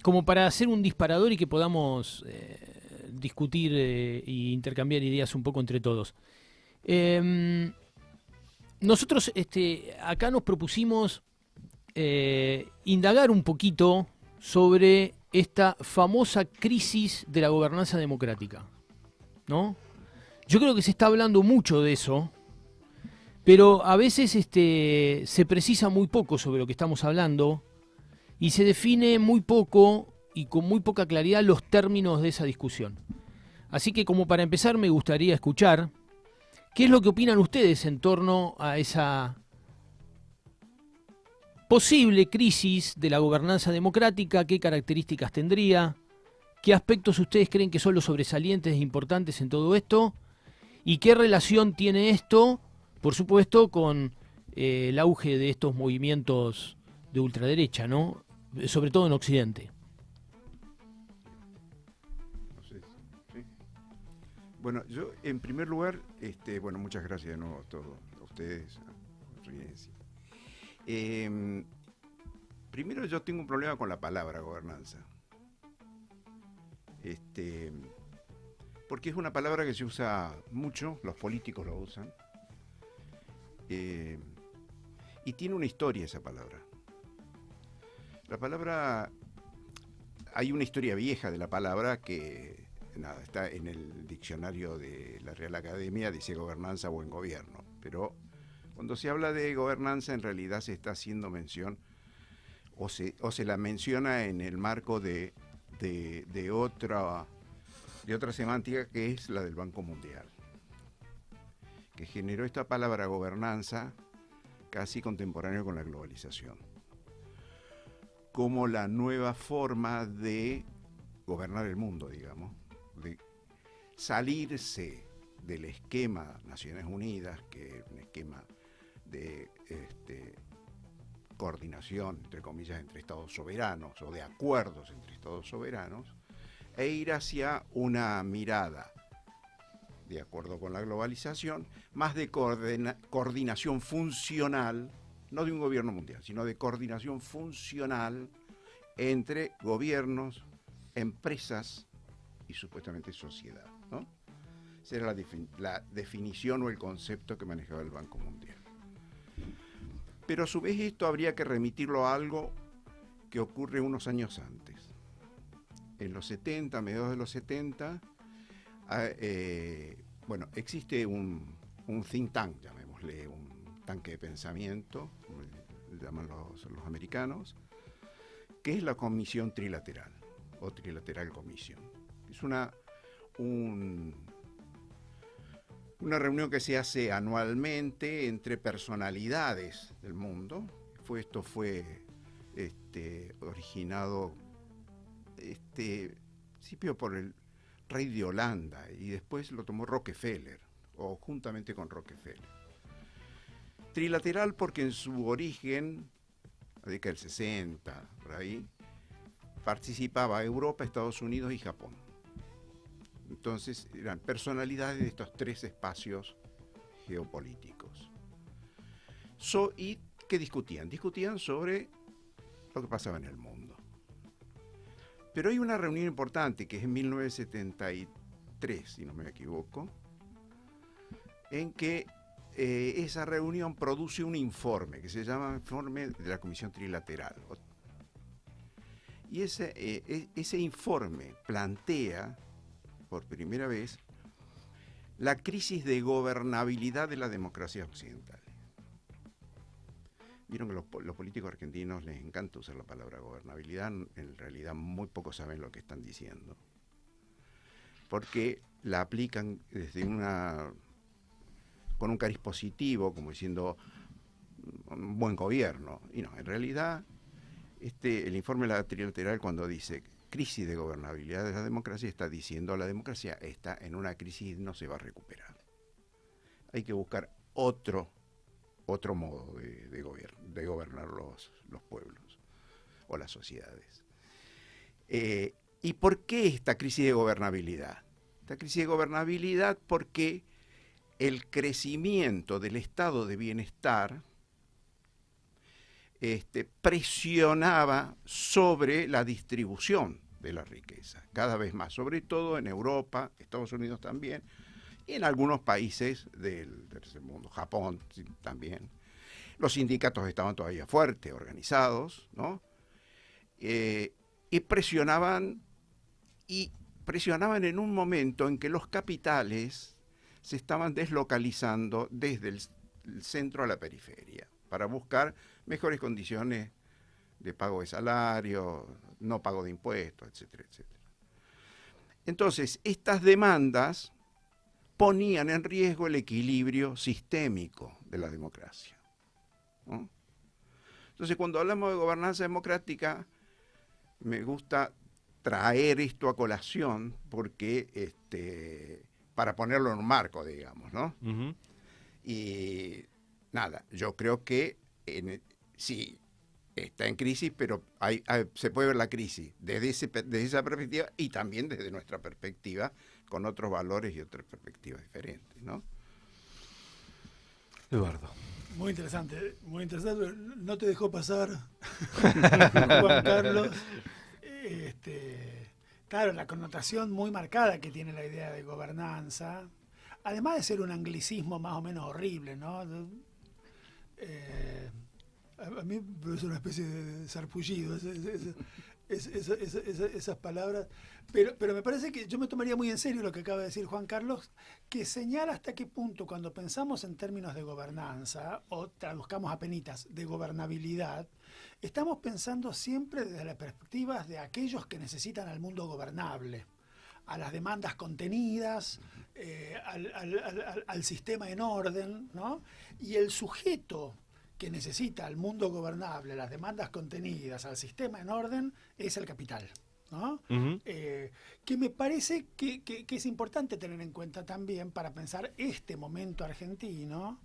Como para hacer un disparador y que podamos discutir e intercambiar ideas un poco entre todos. Nosotros acá nos propusimos indagar un poquito sobre esta famosa crisis de la gobernanza democrática, ¿no? Yo creo que se está hablando mucho de eso, pero a veces se precisa muy poco sobre lo que estamos hablando y se define muy poco y con muy poca claridad los términos de esa discusión. Así que como para empezar me gustaría escuchar qué es lo que opinan ustedes en torno a esa posible crisis de la gobernanza democrática, qué características tendría, qué aspectos ustedes creen que son los sobresalientes e importantes en todo esto y qué relación tiene esto, por supuesto, con el auge de estos movimientos de ultraderecha, ¿no? Sobre todo en Occidente. Sí. Bueno, yo en primer lugar, bueno, muchas gracias de nuevo a todos, a ustedes, a Riencia. Primero yo tengo un problema con la palabra gobernanza. Porque es una palabra que se usa mucho, los políticos lo usan. Y tiene una historia esa palabra. La palabra, hay una historia vieja de la palabra que está en el diccionario de la Real Academia, dice gobernanza, buen gobierno. Pero cuando se habla de gobernanza, en realidad se está haciendo mención, o se la menciona en el marco de otra semántica, que es la del Banco Mundial, que generó esta palabra gobernanza casi contemporánea con la globalización, como la nueva forma de gobernar el mundo, digamos, de salirse del esquema Naciones Unidas, que es un esquema de coordinación, entre comillas, entre estados soberanos o de acuerdos entre estados soberanos, e ir hacia una mirada, de acuerdo con la globalización, más de coordinación funcional, no de un gobierno mundial, sino de coordinación funcional entre gobiernos, empresas y supuestamente sociedad, ¿no? Esa era la definición o el concepto que manejaba el Banco Mundial. Pero a su vez esto habría que remitirlo a algo que ocurre unos años antes. En los 70, a mediados de los 70, bueno, existe un think tank, llamémosle, un tanque de pensamiento, como le llaman los americanos, que es la Comisión Trilateral, o Trilateral Commission. Es una reunión que se hace anualmente entre personalidades del mundo. Esto fue originado principio por el rey de Holanda y después lo tomó Rockefeller, o juntamente con Rockefeller. Trilateral porque en su origen, la década del 60, por ahí, participaba Europa, Estados Unidos y Japón. Entonces eran personalidades de estos tres espacios geopolíticos. ¿Y qué discutían? Discutían sobre lo que pasaba en el mundo. Pero hay una reunión importante que es en 1973, si no me equivoco, en que esa reunión produce un informe que se llama Informe de la Comisión Trilateral. Y ese informe plantea por primera vez la crisis de gobernabilidad de la democracia occidental. Vieron que los políticos argentinos les encanta usar la palabra gobernabilidad, en realidad muy pocos saben lo que están diciendo, porque la aplican desde con un cariz positivo, como diciendo un buen gobierno, y no, en realidad el informe de la trilateral cuando dice crisis de gobernabilidad de la democracia está diciendo la democracia está en una crisis y no se va a recuperar. Hay que buscar otro modo de gobernar los pueblos o las sociedades. ¿Y por qué esta crisis de gobernabilidad? Esta crisis de gobernabilidad porque el crecimiento del estado de bienestar presionaba sobre la distribución de la riqueza, cada vez más, sobre todo en Europa, Estados Unidos también, y en algunos países del tercer mundo, Japón también. Los sindicatos estaban todavía fuertes, organizados, ¿no? Y presionaban en un momento en que los capitales se estaban deslocalizando desde el centro a la periferia para buscar mejores condiciones de pago de salario, no pago de impuestos, etcétera, etcétera. Entonces, estas demandas ponían en riesgo el equilibrio sistémico de la democracia, ¿no? Entonces, cuando hablamos de gobernanza democrática, me gusta traer esto a colación porque para ponerlo en un marco, digamos, ¿no? Ujú. Y nada, yo creo que sí, está en crisis, pero se puede ver la crisis desde esa perspectiva y también desde nuestra perspectiva, con otros valores y otras perspectivas diferentes, ¿no? Eduardo. Muy interesante, muy interesante. No te dejó pasar Juan Carlos. Claro, la connotación muy marcada que tiene la idea de gobernanza, además de ser un anglicismo más o menos horrible, ¿no? A mí es una especie de sarpullido esas palabras, pero me parece que yo me tomaría muy en serio lo que acaba de decir Juan Carlos, que señala hasta qué punto cuando pensamos en términos de gobernanza, o traduzcamos apenitas, de gobernabilidad, estamos pensando siempre desde las perspectivas de aquellos que necesitan al mundo gobernable, a las demandas contenidas, al sistema en orden, ¿no? Y el sujeto que necesita al mundo gobernable, las demandas contenidas, al sistema en orden, es el capital, ¿no? Ujú. Que me parece que es importante tener en cuenta también para pensar este momento argentino,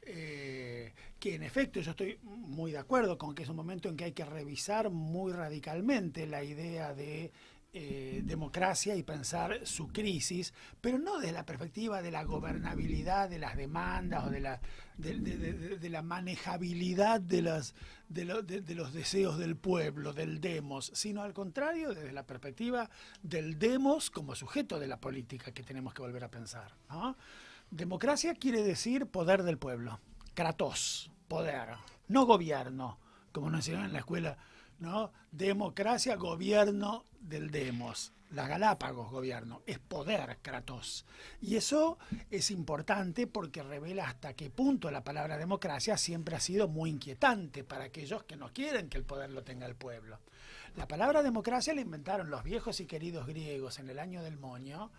que en efecto yo estoy muy de acuerdo con que es un momento en que hay que revisar muy radicalmente la idea de democracia y pensar su crisis, pero no desde la perspectiva de la gobernabilidad de las demandas o de la manejabilidad de los deseos del pueblo, del demos, sino al contrario, desde la perspectiva del demos como sujeto de la política que tenemos que volver a pensar, ¿no? Democracia quiere decir poder del pueblo, kratos, poder, no gobierno, como nos enseñaron en la escuela, ¿no? Democracia, gobierno del demos. Las Galápagos, gobierno, es poder, kratos. Y eso es importante porque revela hasta qué punto la palabra democracia siempre ha sido muy inquietante para aquellos que no quieren que el poder lo tenga el pueblo. La palabra democracia la inventaron los viejos y queridos griegos en el año del moño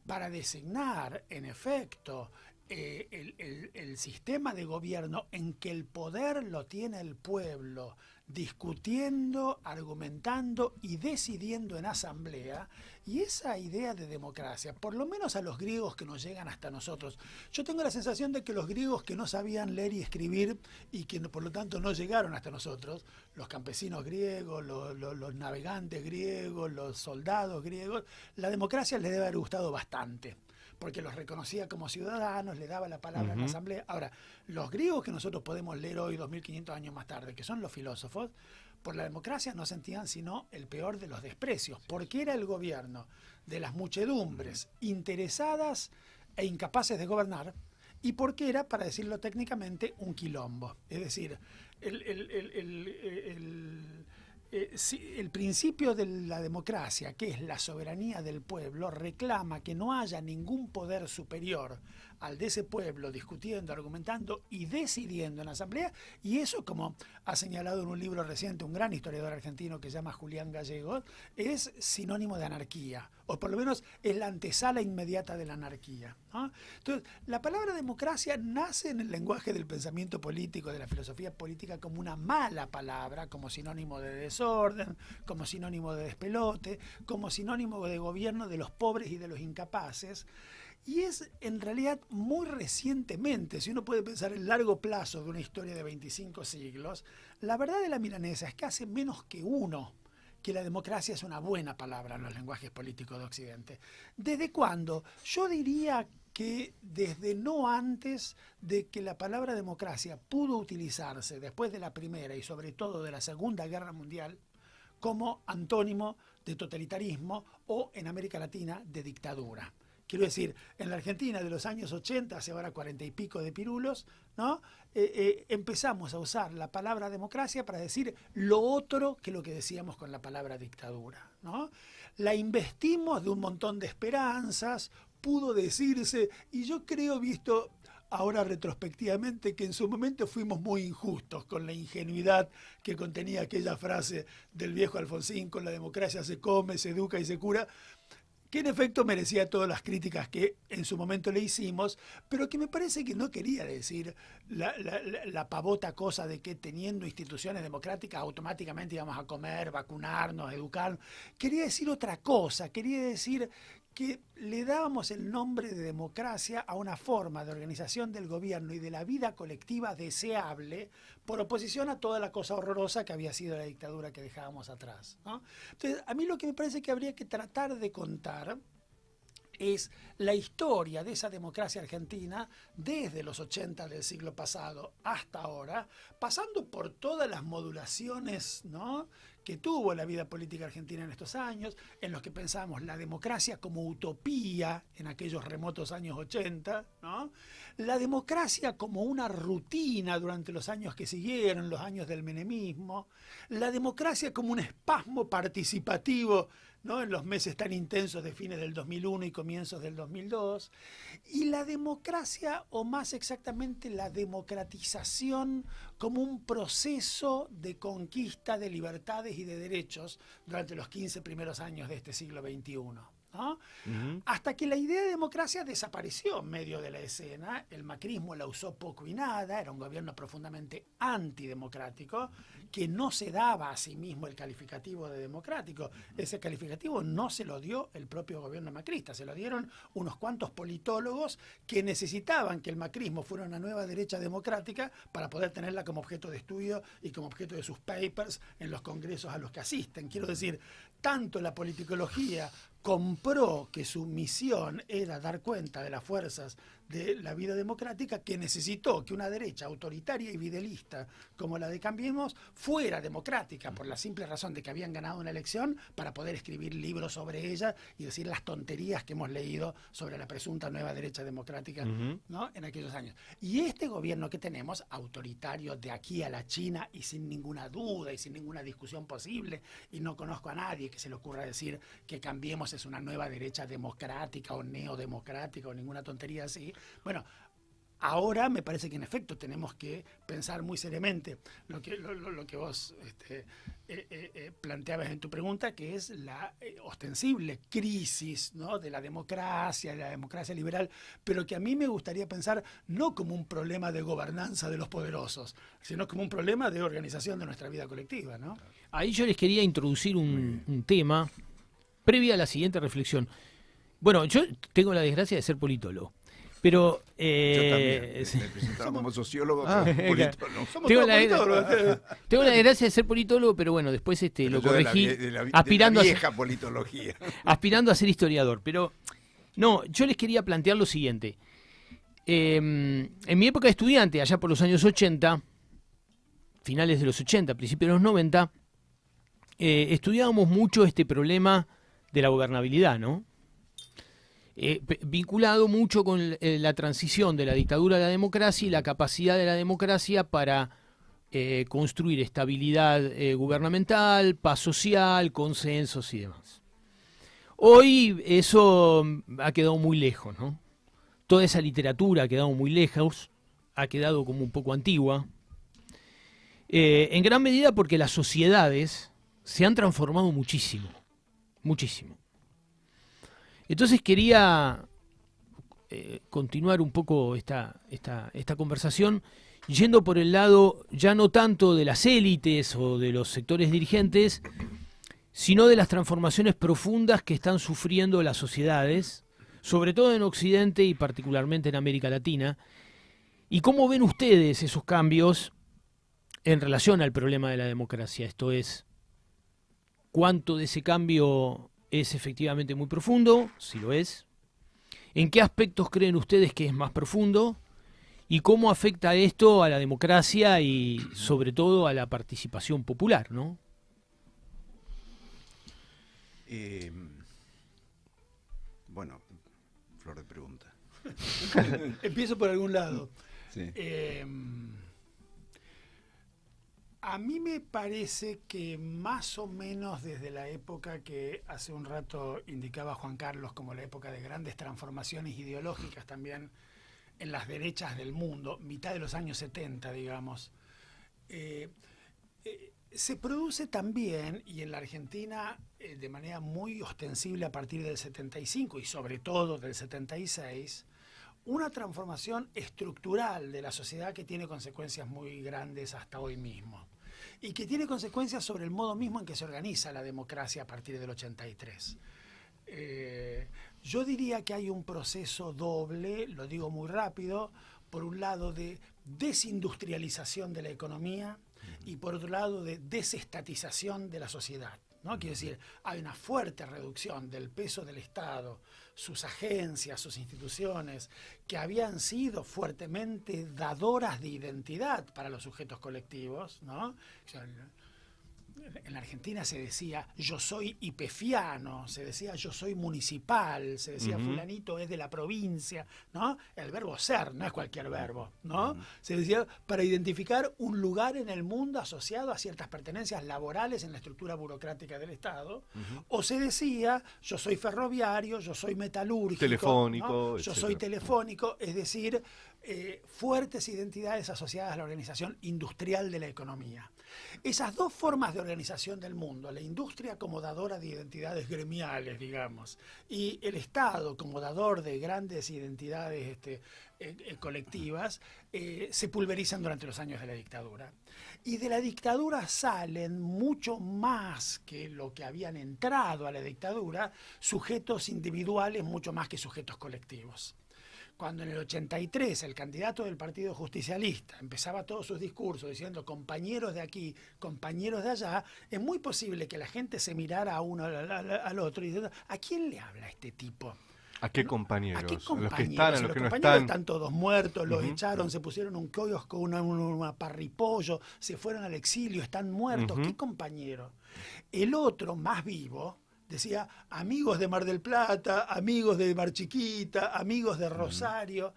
para designar, en efecto, el sistema de gobierno en que el poder lo tiene el pueblo, discutiendo, argumentando y decidiendo en asamblea. Y esa idea de democracia, por lo menos a los griegos que nos llegan hasta nosotros, yo tengo la sensación de que los griegos que no sabían leer y escribir y que por lo tanto no llegaron hasta nosotros, los campesinos griegos, los navegantes griegos, los soldados griegos, la democracia les debe haber gustado bastante, porque los reconocía como ciudadanos, le daba la palabra en la asamblea. Ahora, los griegos que nosotros podemos leer hoy, 2500 años más tarde, que son los filósofos, por la democracia no sentían sino el peor de los desprecios, porque era el gobierno de las muchedumbres interesadas e incapaces de gobernar, y porque era, para decirlo técnicamente, un quilombo. Es decir, el principio de la democracia, que es la soberanía del pueblo, reclama que no haya ningún poder superior al de ese pueblo discutiendo, argumentando y decidiendo en la asamblea, y eso, como ha señalado en un libro reciente un gran historiador argentino que se llama Julián Gallegos, es sinónimo de anarquía, o por lo menos es la antesala inmediata de la anarquía, ¿no? Entonces, la palabra democracia nace en el lenguaje del pensamiento político, de la filosofía política, como una mala palabra, como sinónimo de desorden, como sinónimo de despelote, como sinónimo de gobierno de los pobres y de los incapaces. Y es en realidad muy recientemente, si uno puede pensar en largo plazo de una historia de 25 siglos, la verdad de la milanesa es que hace menos que uno que la democracia es una buena palabra en los lenguajes políticos de Occidente. ¿Desde cuándo? Yo diría que desde no antes de que la palabra democracia pudo utilizarse después de la Primera y sobre todo de la Segunda Guerra Mundial como antónimo de totalitarismo o en América Latina de dictadura. Quiero decir, en la Argentina de los años 80, hace ahora 40 y pico de pirulos, ¿no? Empezamos a usar la palabra democracia para decir lo otro que lo que decíamos con la palabra dictadura, ¿no? La investimos de un montón de esperanzas, pudo decirse, y yo creo, visto ahora retrospectivamente, que en su momento fuimos muy injustos con la ingenuidad que contenía aquella frase del viejo Alfonsín: con la democracia se come, se educa y se cura, que en efecto merecía todas las críticas que en su momento le hicimos, pero que me parece que no quería decir la pavota cosa de que teniendo instituciones democráticas automáticamente íbamos a comer, vacunarnos, educar. Quería decir otra cosa, quería decir que le dábamos el nombre de democracia a una forma de organización del gobierno y de la vida colectiva deseable, por oposición a toda la cosa horrorosa que había sido la dictadura que dejábamos atrás, ¿no? Entonces, a mí lo que me parece que habría que tratar de contar es la historia de esa democracia argentina desde los 80 del siglo pasado hasta ahora, pasando por todas las modulaciones, ¿no?, que tuvo la vida política argentina en estos años, en los que pensamos la democracia como utopía en aquellos remotos años 80, ¿no?, la democracia como una rutina durante los años que siguieron, los años del menemismo, la democracia como un espasmo participativo, ¿no?, en los meses tan intensos de fines del 2001 y comienzos del 2002, y la democracia, o más exactamente la democratización, como un proceso de conquista de libertades y de derechos durante los 15 primeros años de este siglo XXI, ¿no? Hasta que la idea de democracia desapareció en medio de la escena. El macrismo la usó poco y nada, era un gobierno profundamente antidemocrático, que no se daba a sí mismo el calificativo de democrático. Ese calificativo no se lo dio el propio gobierno macrista, se lo dieron unos cuantos politólogos que necesitaban que el macrismo fuera una nueva derecha democrática para poder tenerla como objeto de estudio y como objeto de sus papers en los congresos a los que asisten. Quiero decir, tanto la politicología compró que su misión era dar cuenta de las fuerzas de la vida democrática, que necesitó que una derecha autoritaria y fidelista como la de Cambiemos fuera democrática, por la simple razón de que habían ganado una elección, para poder escribir libros sobre ella y decir las tonterías que hemos leído sobre la presunta nueva derecha democrática, ¿no?, en aquellos años. Y este gobierno que tenemos, autoritario de aquí a la China y sin ninguna duda y sin ninguna discusión posible, y no conozco a nadie que se le ocurra decir que Cambiemos es una nueva derecha democrática o neodemocrática o ninguna tontería así. Bueno, ahora me parece que en efecto tenemos que pensar muy seriamente lo que vos planteabas en tu pregunta, que es la ostensible crisis, ¿no?, de la democracia liberal, pero que a mí me gustaría pensar no como un problema de gobernanza de los poderosos, sino como un problema de organización de nuestra vida colectiva, ¿no? Ahí yo les quería introducir un tema previa a la siguiente reflexión. Bueno, yo tengo la desgracia de ser politólogo, pero yo también me presentaba como sociólogo, politólogo. Tengo la desgracia de ser politólogo, pero bueno, después lo corregí aspirando de la vieja politología. Aspirando a ser historiador. Pero no, yo les quería plantear lo siguiente. En mi época de estudiante, allá por los años 80, finales de los 80, principios de los 90, estudiábamos mucho este problema de la gobernabilidad, ¿no? Vinculado mucho con la transición de la dictadura a la democracia y la capacidad de la democracia para construir estabilidad gubernamental, paz social, consensos y demás. Hoy eso ha quedado muy lejos, ¿no? toda esa literatura ha quedado muy lejos, ha quedado como un poco antigua, en gran medida porque las sociedades se han transformado muchísimo, muchísimo. Entonces quería continuar un poco esta conversación yendo por el lado ya no tanto de las élites o de los sectores dirigentes, sino de las transformaciones profundas que están sufriendo las sociedades, sobre todo en Occidente y particularmente en América Latina. ¿Y cómo ven ustedes esos cambios en relación al problema de la democracia? Esto es, ¿cuánto de ese cambio es efectivamente muy profundo? Si lo es. ¿En qué aspectos creen ustedes que es más profundo? ¿Y cómo afecta esto a la democracia y sobre todo a la participación popular, ¿no? Bueno, flor de pregunta. Empiezo por algún lado. Sí. A mí me parece que más o menos desde la época que hace un rato indicaba Juan Carlos como la época de grandes transformaciones ideológicas también en las derechas del mundo, mitad de los años 70, digamos, se produce también, y en la Argentina de manera muy ostensible a partir del 75 y sobre todo del 76, una transformación estructural de la sociedad que tiene consecuencias muy grandes hasta hoy mismo. Y que tiene consecuencias sobre el modo mismo en que se organiza la democracia a partir del 83. Yo diría que hay un proceso doble, lo digo muy rápido, por un lado de desindustrialización de la economía y por otro lado de desestatización de la sociedad, ¿no? Quiere decir, hay una fuerte reducción del peso del Estado, sus agencias, sus instituciones, que habían sido fuertemente dadoras de identidad para los sujetos colectivos, ¿no? O sea, en la Argentina se decía yo soy hipefiano, se decía yo soy municipal, se decía fulanito es de la provincia, ¿no? El verbo ser no es cualquier verbo, ¿no? Se decía para identificar un lugar en el mundo asociado a ciertas pertenencias laborales en la estructura burocrática del Estado, o se decía yo soy ferroviario, yo soy metalúrgico, telefónico, ¿no? Yo soy telefónico, es decir, fuertes identidades asociadas a la organización industrial de la economía. Esas dos formas de organización del mundo, la industria como dadora de identidades gremiales, digamos, y el Estado como dador de grandes identidades colectivas, se pulverizan durante los años de la dictadura. Y de la dictadura salen mucho más que lo que habían entrado a la dictadura, sujetos individuales mucho más que sujetos colectivos. Cuando en el 83 el candidato del Partido Justicialista empezaba todos sus discursos diciendo compañeros de aquí, compañeros de allá, es muy posible que la gente se mirara a uno al otro y diciendo, ¿a quién le habla este tipo? ¿A qué compañeros? ¿A qué compañeros? ¿A los que están, a los que no compañeros están? están todos muertos, los echaron, se pusieron un kiosco, una parripollo, se fueron al exilio, están muertos. ¿Qué compañero? El otro, más vivo, decía amigos de Mar del Plata, amigos de Mar Chiquita, amigos de Rosario,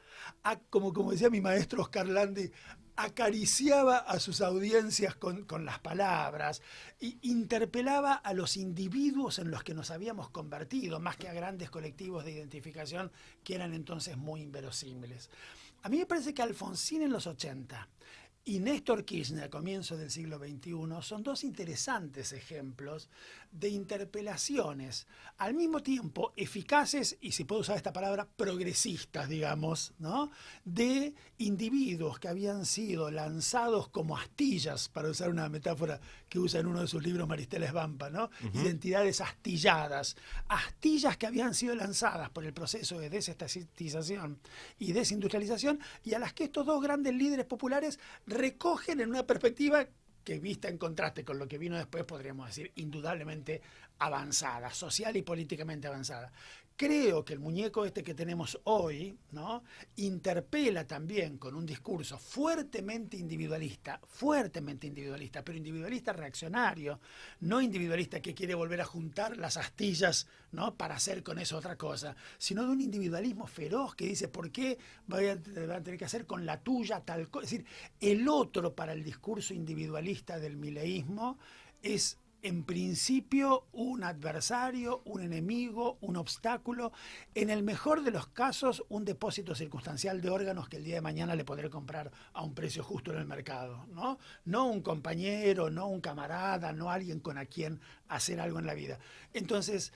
como decía mi maestro Oscar Landi, acariciaba a sus audiencias con las palabras e interpelaba a los individuos en los que nos habíamos convertido, más que a grandes colectivos de identificación que eran entonces muy inverosímiles. A mí me parece que Alfonsín en los 80 y Néstor Kirchner a comienzos del siglo XXI son dos interesantes ejemplos de interpelaciones, al mismo tiempo eficaces, y si puedo usar esta palabra, progresistas, digamos, ¿no? De individuos que habían sido lanzados como astillas, para usar una metáfora que usa en uno de sus libros Maristela Svampa, ¿no? Identidades astilladas, astillas que habían sido lanzadas por el proceso de desestatización y desindustrialización, y a las que estos dos grandes líderes populares recogen en una perspectiva que, vista en contraste con lo que vino después, podríamos decir indudablemente avanzada, social y políticamente avanzada. Creo que el muñeco este que tenemos hoy, ¿no?, interpela también con un discurso fuertemente individualista, pero individualista reaccionario, no individualista que quiere volver a juntar las astillas, ¿no?, para hacer con eso otra cosa, sino de un individualismo feroz que dice, ¿por qué van a tener que hacer con la tuya tal cosa? Es decir, el otro para el discurso individualista del mileísmo es en principio un adversario, un enemigo, un obstáculo, en el mejor de los casos un depósito circunstancial de órganos que el día de mañana le podré comprar a un precio justo en el mercado, ¿no? No un compañero, no un camarada, no alguien con a quien hacer algo en la vida. Entonces,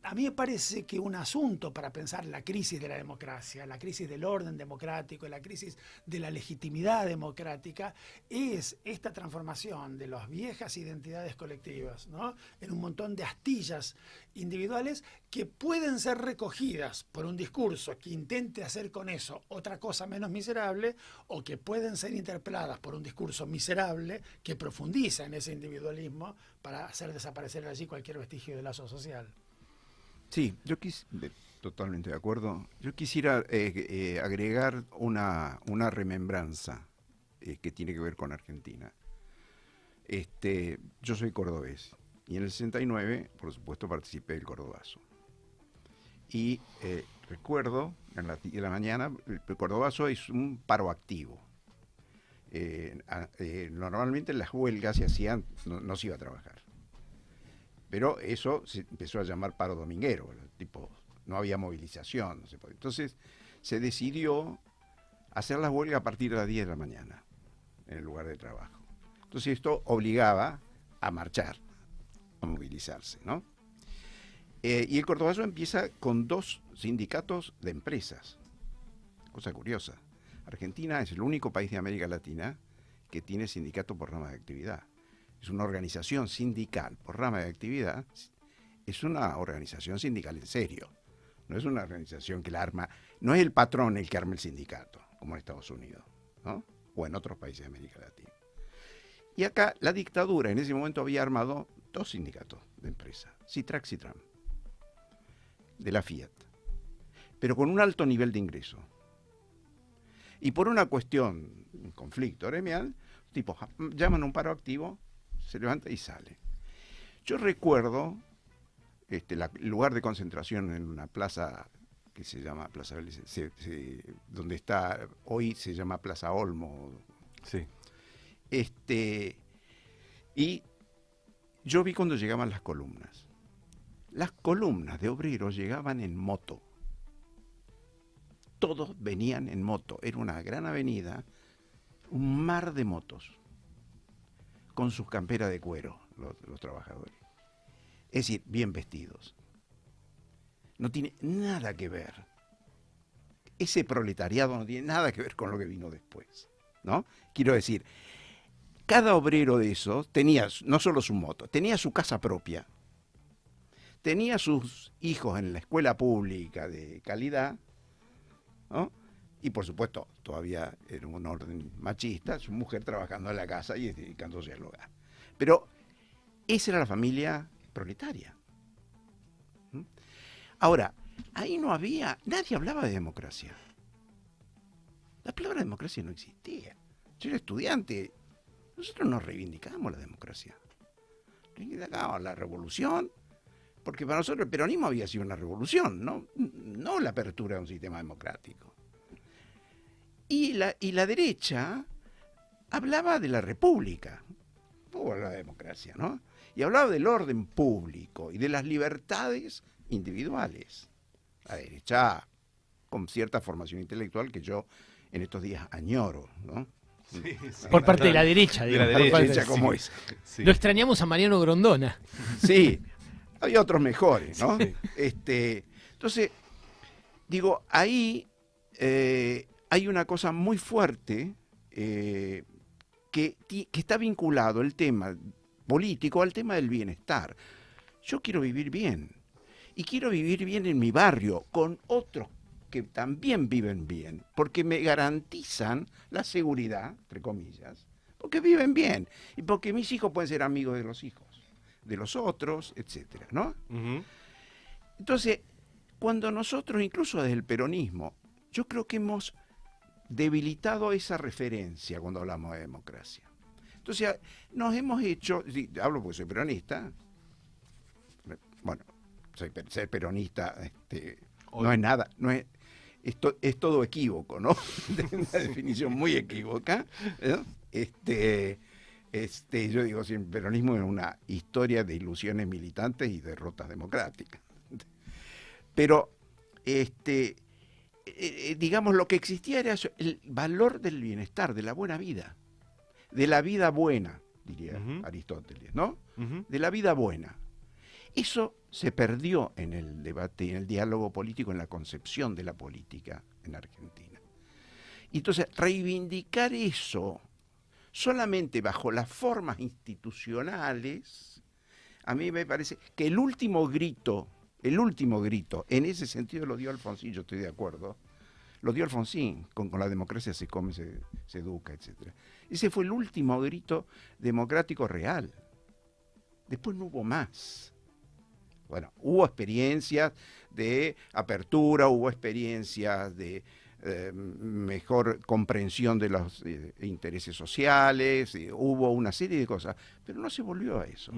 a mí me parece que un asunto para pensar la crisis de la democracia, la crisis del orden democrático, la crisis de la legitimidad democrática, es esta transformación de las viejas identidades colectivas, ¿no?, en un montón de astillas individuales que pueden ser recogidas por un discurso que intente hacer con eso otra cosa menos miserable, o que pueden ser interpeladas por un discurso miserable que profundiza en ese individualismo para hacer desaparecer allí cualquier vestigio de lazo social. Sí, totalmente de acuerdo. Yo quisiera agregar una remembranza que tiene que ver con Argentina. Yo soy cordobés y en el 69, por supuesto, participé del Cordobazo. Y recuerdo, en la mañana, el Cordobazo es un paro activo. Normalmente las huelgas se hacían, no se iba a trabajar. Pero eso se empezó a llamar paro dominguero, tipo, no había movilización, no se podía. Entonces se decidió hacer las huelgas a partir de las 10 de la mañana en el lugar de trabajo. Entonces esto obligaba a marchar, a movilizarse, ¿no? Y el Cordobazo empieza con 2 sindicatos de empresas. Cosa curiosa. Argentina es el único país de América Latina que tiene sindicato por rama de actividad. Es una organización sindical por rama de actividad, es una organización sindical en serio. No es una organización que la arma, no es el patrón el que arma el sindicato, como en Estados Unidos, ¿no?, o en otros países de América Latina. Y acá la dictadura en ese momento había armado 2 sindicatos de empresa, Citrax y Tram, de la Fiat, pero con un alto nivel de ingreso. Y por una cuestión, un conflicto gremial, tipo, llaman a un paro activo, se levanta y sale. Yo recuerdo el lugar de concentración en una plaza que se llama Plaza donde está, hoy se llama Plaza Olmo. Sí. Y yo vi cuando llegaban las columnas. Las columnas de obreros llegaban en moto. Todos venían en moto. Era una gran avenida, un mar de motos, con sus camperas de cuero, los trabajadores. Es decir, bien vestidos. No tiene nada que ver. Ese proletariado no tiene nada que ver con lo que vino después, ¿no? Quiero decir, cada obrero de esos tenía no solo su moto, tenía su casa propia, tenía sus hijos en la escuela pública de calidad, ¿no? Y por supuesto, todavía era un orden machista, su mujer trabajando en la casa y dedicándose al hogar. Pero esa era la familia proletaria. Ahora, ahí no había, nadie hablaba de democracia. La palabra democracia no existía. Yo era estudiante, nosotros no reivindicábamos la democracia. Reivindicábamos la revolución, porque para nosotros el peronismo había sido una revolución, no la apertura de un sistema democrático. Y la derecha hablaba de la república, no hablaba de democracia, ¿no? Y hablaba del orden público y de las libertades individuales. La derecha, con cierta formación intelectual que yo en estos días añoro, ¿no? Sí, sí. Por parte de la derecha, De la digamos. derecha, Por parte- Derecha como sí. esa. Sí. Lo extrañamos a Mariano Grondona. Sí, había otros mejores, ¿no? Sí. Entonces, digo, ahí hay una cosa muy fuerte que está vinculado el tema político al tema del bienestar. Yo quiero vivir bien, y quiero vivir bien en mi barrio, con otros que también viven bien, porque me garantizan la seguridad, entre comillas, porque viven bien, y porque mis hijos pueden ser amigos de los hijos de los otros, etcétera, ¿no? Ujú. Entonces, cuando nosotros, incluso desde el peronismo, yo creo que hemos debilitado esa referencia cuando hablamos de democracia. Entonces, nos hemos hecho, sí, hablo porque soy peronista, bueno, ser peronista no es nada, no es, es todo equívoco, ¿no? Una definición muy equívoca, ¿no? Yo digo siempre, el peronismo es una historia de ilusiones militantes y derrotas democráticas. Pero, digamos, lo que existía era eso, el valor del bienestar, de la buena vida, de la vida buena, diría Aristóteles, ¿no? De la vida buena. Eso se perdió en el debate, en el diálogo político, en la concepción de la política en Argentina. Y entonces, reivindicar eso solamente bajo las formas institucionales, a mí me parece que el último grito, en ese sentido lo dio Alfonsín, yo estoy de acuerdo, lo dio Alfonsín, con la democracia se come, se educa, etc. Ese fue el último grito democrático real. Después no hubo más. Bueno, hubo experiencias de apertura, hubo experiencias de mejor comprensión de los intereses sociales, hubo una serie de cosas, pero no se volvió a eso,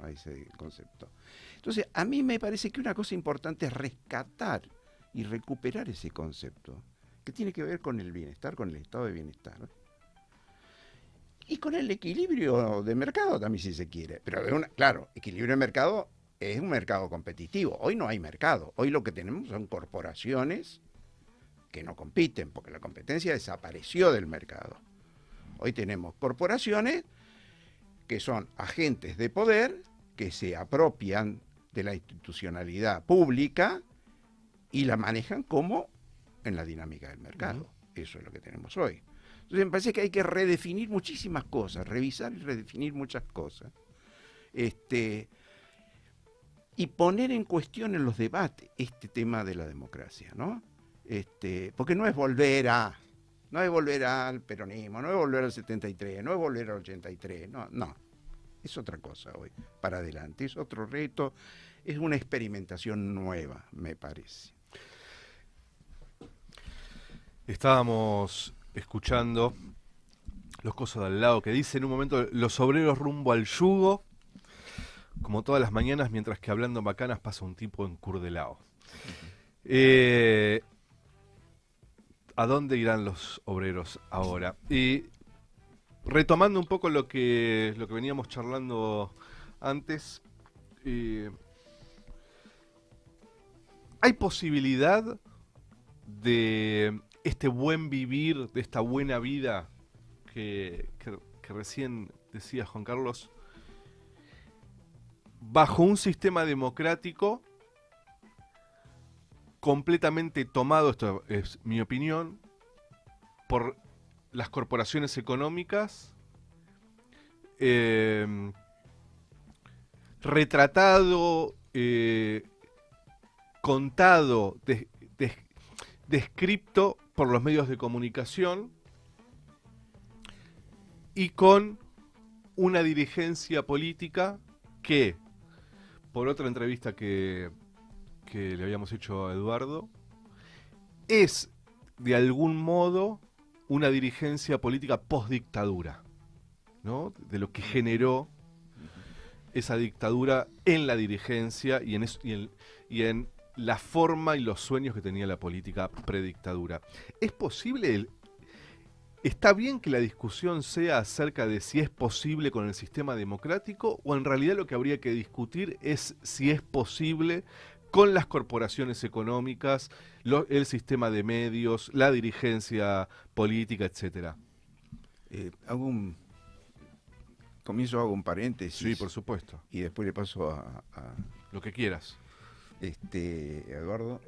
a ese concepto. Entonces, a mí me parece que una cosa importante es rescatar y recuperar ese concepto, que tiene que ver con el bienestar, con el estado de bienestar. Y con el equilibrio de mercado también, si se quiere. Pero, claro, equilibrio de mercado es un mercado competitivo. Hoy no hay mercado. Hoy lo que tenemos son corporaciones que no compiten, porque la competencia desapareció del mercado. Hoy tenemos corporaciones que son agentes de poder, que se apropian de la institucionalidad pública y la manejan como en la dinámica del mercado. Eso es lo que tenemos hoy. Entonces me parece que hay que redefinir muchísimas cosas, revisar y redefinir muchas cosas. Y poner en cuestión en los debates este tema de la democracia, ¿no? Porque no es volver al peronismo, no es volver al 73, no es volver al 83, no, es otra cosa hoy, para adelante, es otro reto, es una experimentación nueva, me parece. Estábamos escuchando los cosas de al lado que dice en un momento los obreros rumbo al yugo, como todas las mañanas, mientras que hablando bacanas pasa un tipo en curdelao. ¿A dónde irán los obreros ahora? Y retomando un poco lo que veníamos charlando antes, ¿hay posibilidad de este buen vivir, de esta buena vida que recién decía Juan Carlos, bajo un sistema democrático completamente tomado, esto es mi opinión, por las corporaciones económicas, retratado, contado, descripto por los medios de comunicación y con una dirigencia política que, por otra entrevista que le habíamos hecho a Eduardo, es de algún modo una dirigencia política post-dictadura, ¿no? De lo que generó esa dictadura en la dirigencia y en la forma y los sueños que tenía la política predictadura. ¿Es posible? ¿Está bien que la discusión sea acerca de si es posible con el sistema democrático o en realidad lo que habría que discutir es si es posible con las corporaciones económicas, el sistema de medios, la dirigencia política, etcétera? Comienzo, hago un paréntesis. Sí, por supuesto. Y después le paso a lo que quieras. Eduardo,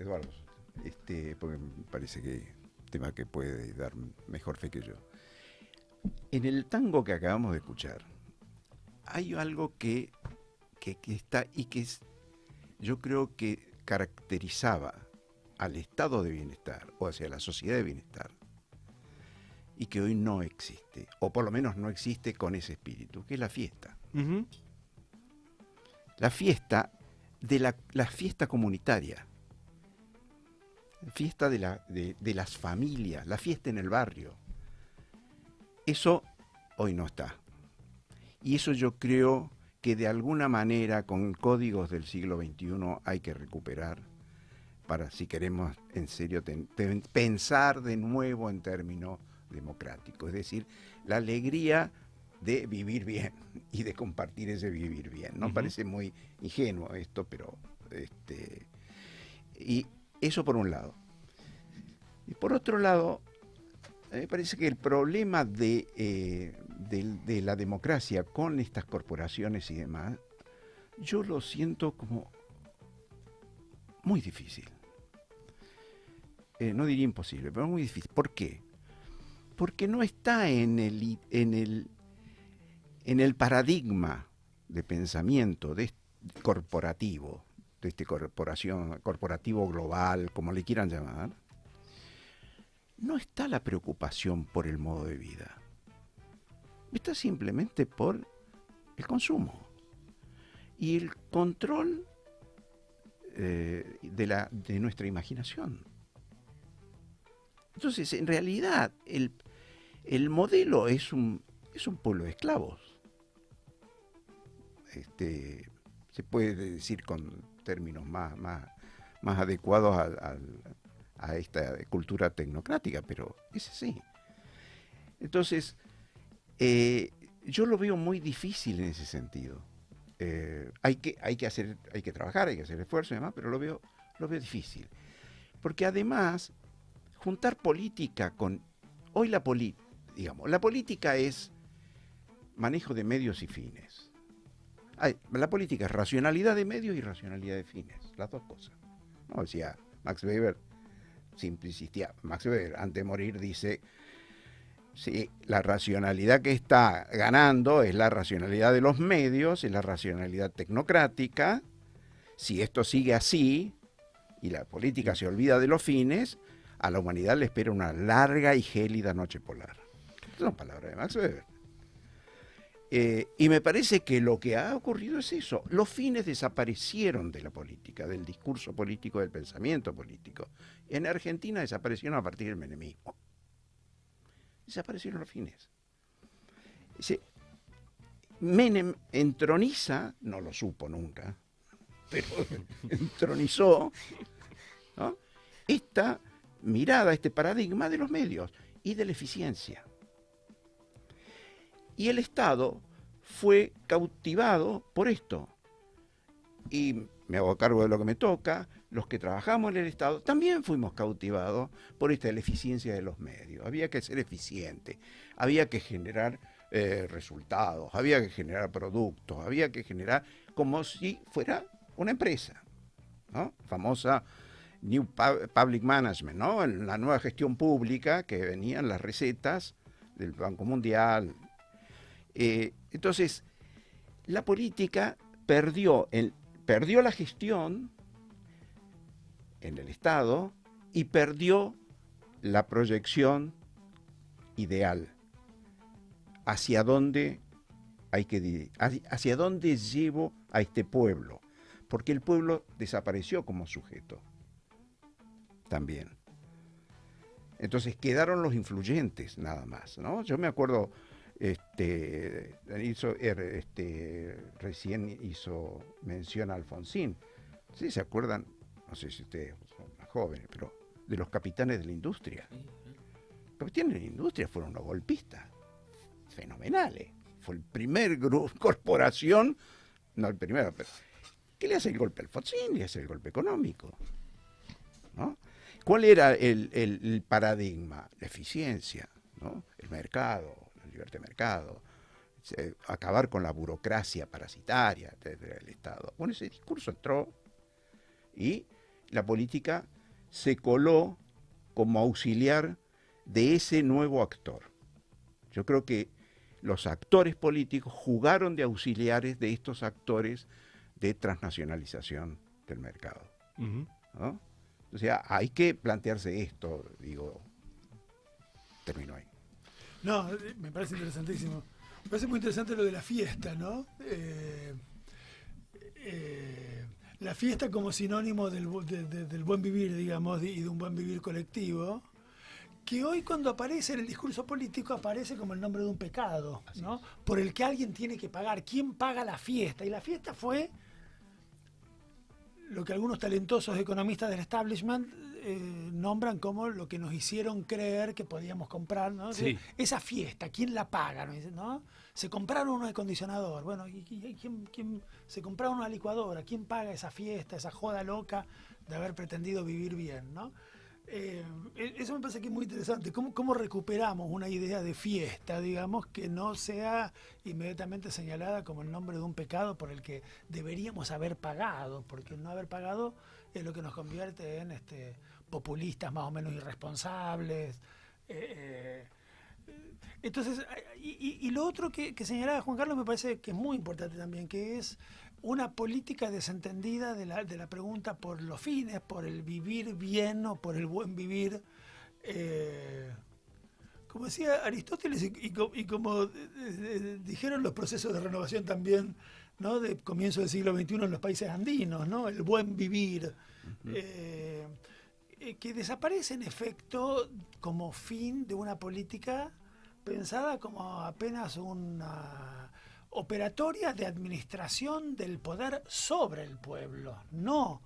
porque me parece que es un tema que puede dar mejor fe que yo. En el tango que acabamos de escuchar, hay algo que está y que yo creo que caracterizaba al estado de bienestar o hacia la sociedad de bienestar y que hoy no existe, o por lo menos no existe con ese espíritu, que es la fiesta. La fiesta la fiesta comunitaria, la fiesta de las familias, la fiesta en el barrio. Eso hoy no está. Y eso yo creo que de alguna manera con códigos del siglo XXI hay que recuperar para, si queremos en serio pensar de nuevo en términos democráticos. Es decir, la alegría de vivir bien y de compartir ese vivir bien, ¿no? Parece muy ingenuo esto, pero y eso por un lado. Y por otro lado, me parece que el problema de la democracia con estas corporaciones y demás, yo lo siento como muy difícil. No diría imposible, pero muy difícil. ¿Por qué? Porque no está en el paradigma de pensamiento corporativo, de este corporativo global, como le quieran llamar, no está la preocupación por el modo de vida. Está simplemente por el consumo y el control de nuestra imaginación. Entonces, en realidad, el modelo es un pueblo de esclavos. Se puede decir con términos más adecuados a esta cultura tecnocrática, pero es así. Entonces, yo lo veo muy difícil en ese sentido. Hay que trabajar, hay que hacer esfuerzo y demás, pero lo veo difícil. Porque además, juntar política con... Hoy la política es manejo de medios y fines. La política es racionalidad de medios y racionalidad de fines, las dos cosas. ¿No? Decía Max Weber, siempre insistía, Max Weber antes de morir dice, sí, la racionalidad que está ganando es la racionalidad de los medios, es la racionalidad tecnocrática. Si esto sigue así y la política se olvida de los fines, a la humanidad le espera una larga y gélida noche polar. Estas son palabras de Max Weber. Y me parece que lo que ha ocurrido es eso. Los fines desaparecieron de la política, del discurso político, del pensamiento político. En Argentina desaparecieron a partir del menemismo. Desaparecieron los fines. Menem entroniza, no lo supo nunca, pero entronizó, ¿no?, esta mirada, este paradigma de los medios y de la eficiencia. Y el Estado fue cautivado por esto. Y me hago cargo de lo que me toca. Los que trabajamos en el Estado también fuimos cautivados por esta de la eficiencia de los medios. Había que ser eficiente, había que generar resultados, había que generar productos, había que generar como si fuera una empresa, ¿no? Famosa New Public Management, ¿no? La nueva gestión pública, que venían las recetas del Banco Mundial. Entonces, la política perdió la gestión en el Estado y perdió la proyección ideal hacia dónde hacia dónde llevo a este pueblo, porque el pueblo desapareció como sujeto también. Entonces quedaron los influyentes nada más, ¿no? Yo me acuerdo, recién hizo mención a Alfonsín. ¿Sí se acuerdan? No sé si ustedes son más jóvenes, pero de los capitanes de la industria. Los capitanes de la industria fueron unos golpistas fenomenales. Fue el primer corporación, no el primero, pero ¿qué le hace el golpe a Alfonsín? Le hace el golpe económico, ¿no? ¿Cuál era el paradigma? La eficiencia, ¿no? El mercado, la libertad de mercado, acabar con la burocracia parasitaria del Estado. Bueno, ese discurso entró y la política se coló como auxiliar de ese nuevo actor. Yo creo que los actores políticos jugaron de auxiliares de estos actores de transnacionalización del mercado, ¿no? O sea, hay que plantearse esto, digo, termino ahí. No, me parece interesantísimo. Me parece muy interesante lo de la fiesta, ¿no? La fiesta como sinónimo del buen vivir, digamos, y de un buen vivir colectivo, que hoy cuando aparece en el discurso político aparece como el nombre de un pecado, ¿no? Por el que alguien tiene que pagar. ¿Quién paga la fiesta? Y la fiesta fue lo que algunos talentosos economistas del establishment nombran como lo que nos hicieron creer que podíamos comprar, ¿no? Sí. Esa fiesta, ¿quién la paga? ¿No? Se compraron un acondicionador, bueno, ¿y quién se compraron una licuadora? ¿Quién paga esa fiesta, esa joda loca de haber pretendido vivir bien, ¿no? Eso me parece que es muy interesante. ¿Cómo recuperamos una idea de fiesta, digamos, que no sea inmediatamente señalada como el nombre de un pecado por el que deberíamos haber pagado? Porque el no haber pagado es lo que nos convierte en populistas más o menos irresponsables. Entonces, y lo otro que señalaba Juan Carlos me parece que es muy importante también, que es una política desentendida de la pregunta por los fines, por el vivir bien o por el buen vivir. Como decía Aristóteles y como dijeron los procesos de renovación también, ¿no? De comienzo del siglo XXI en los países andinos, ¿no? El buen vivir. Que desaparece en efecto como fin de una política pensada como apenas una operatoria de administración del poder sobre el pueblo, no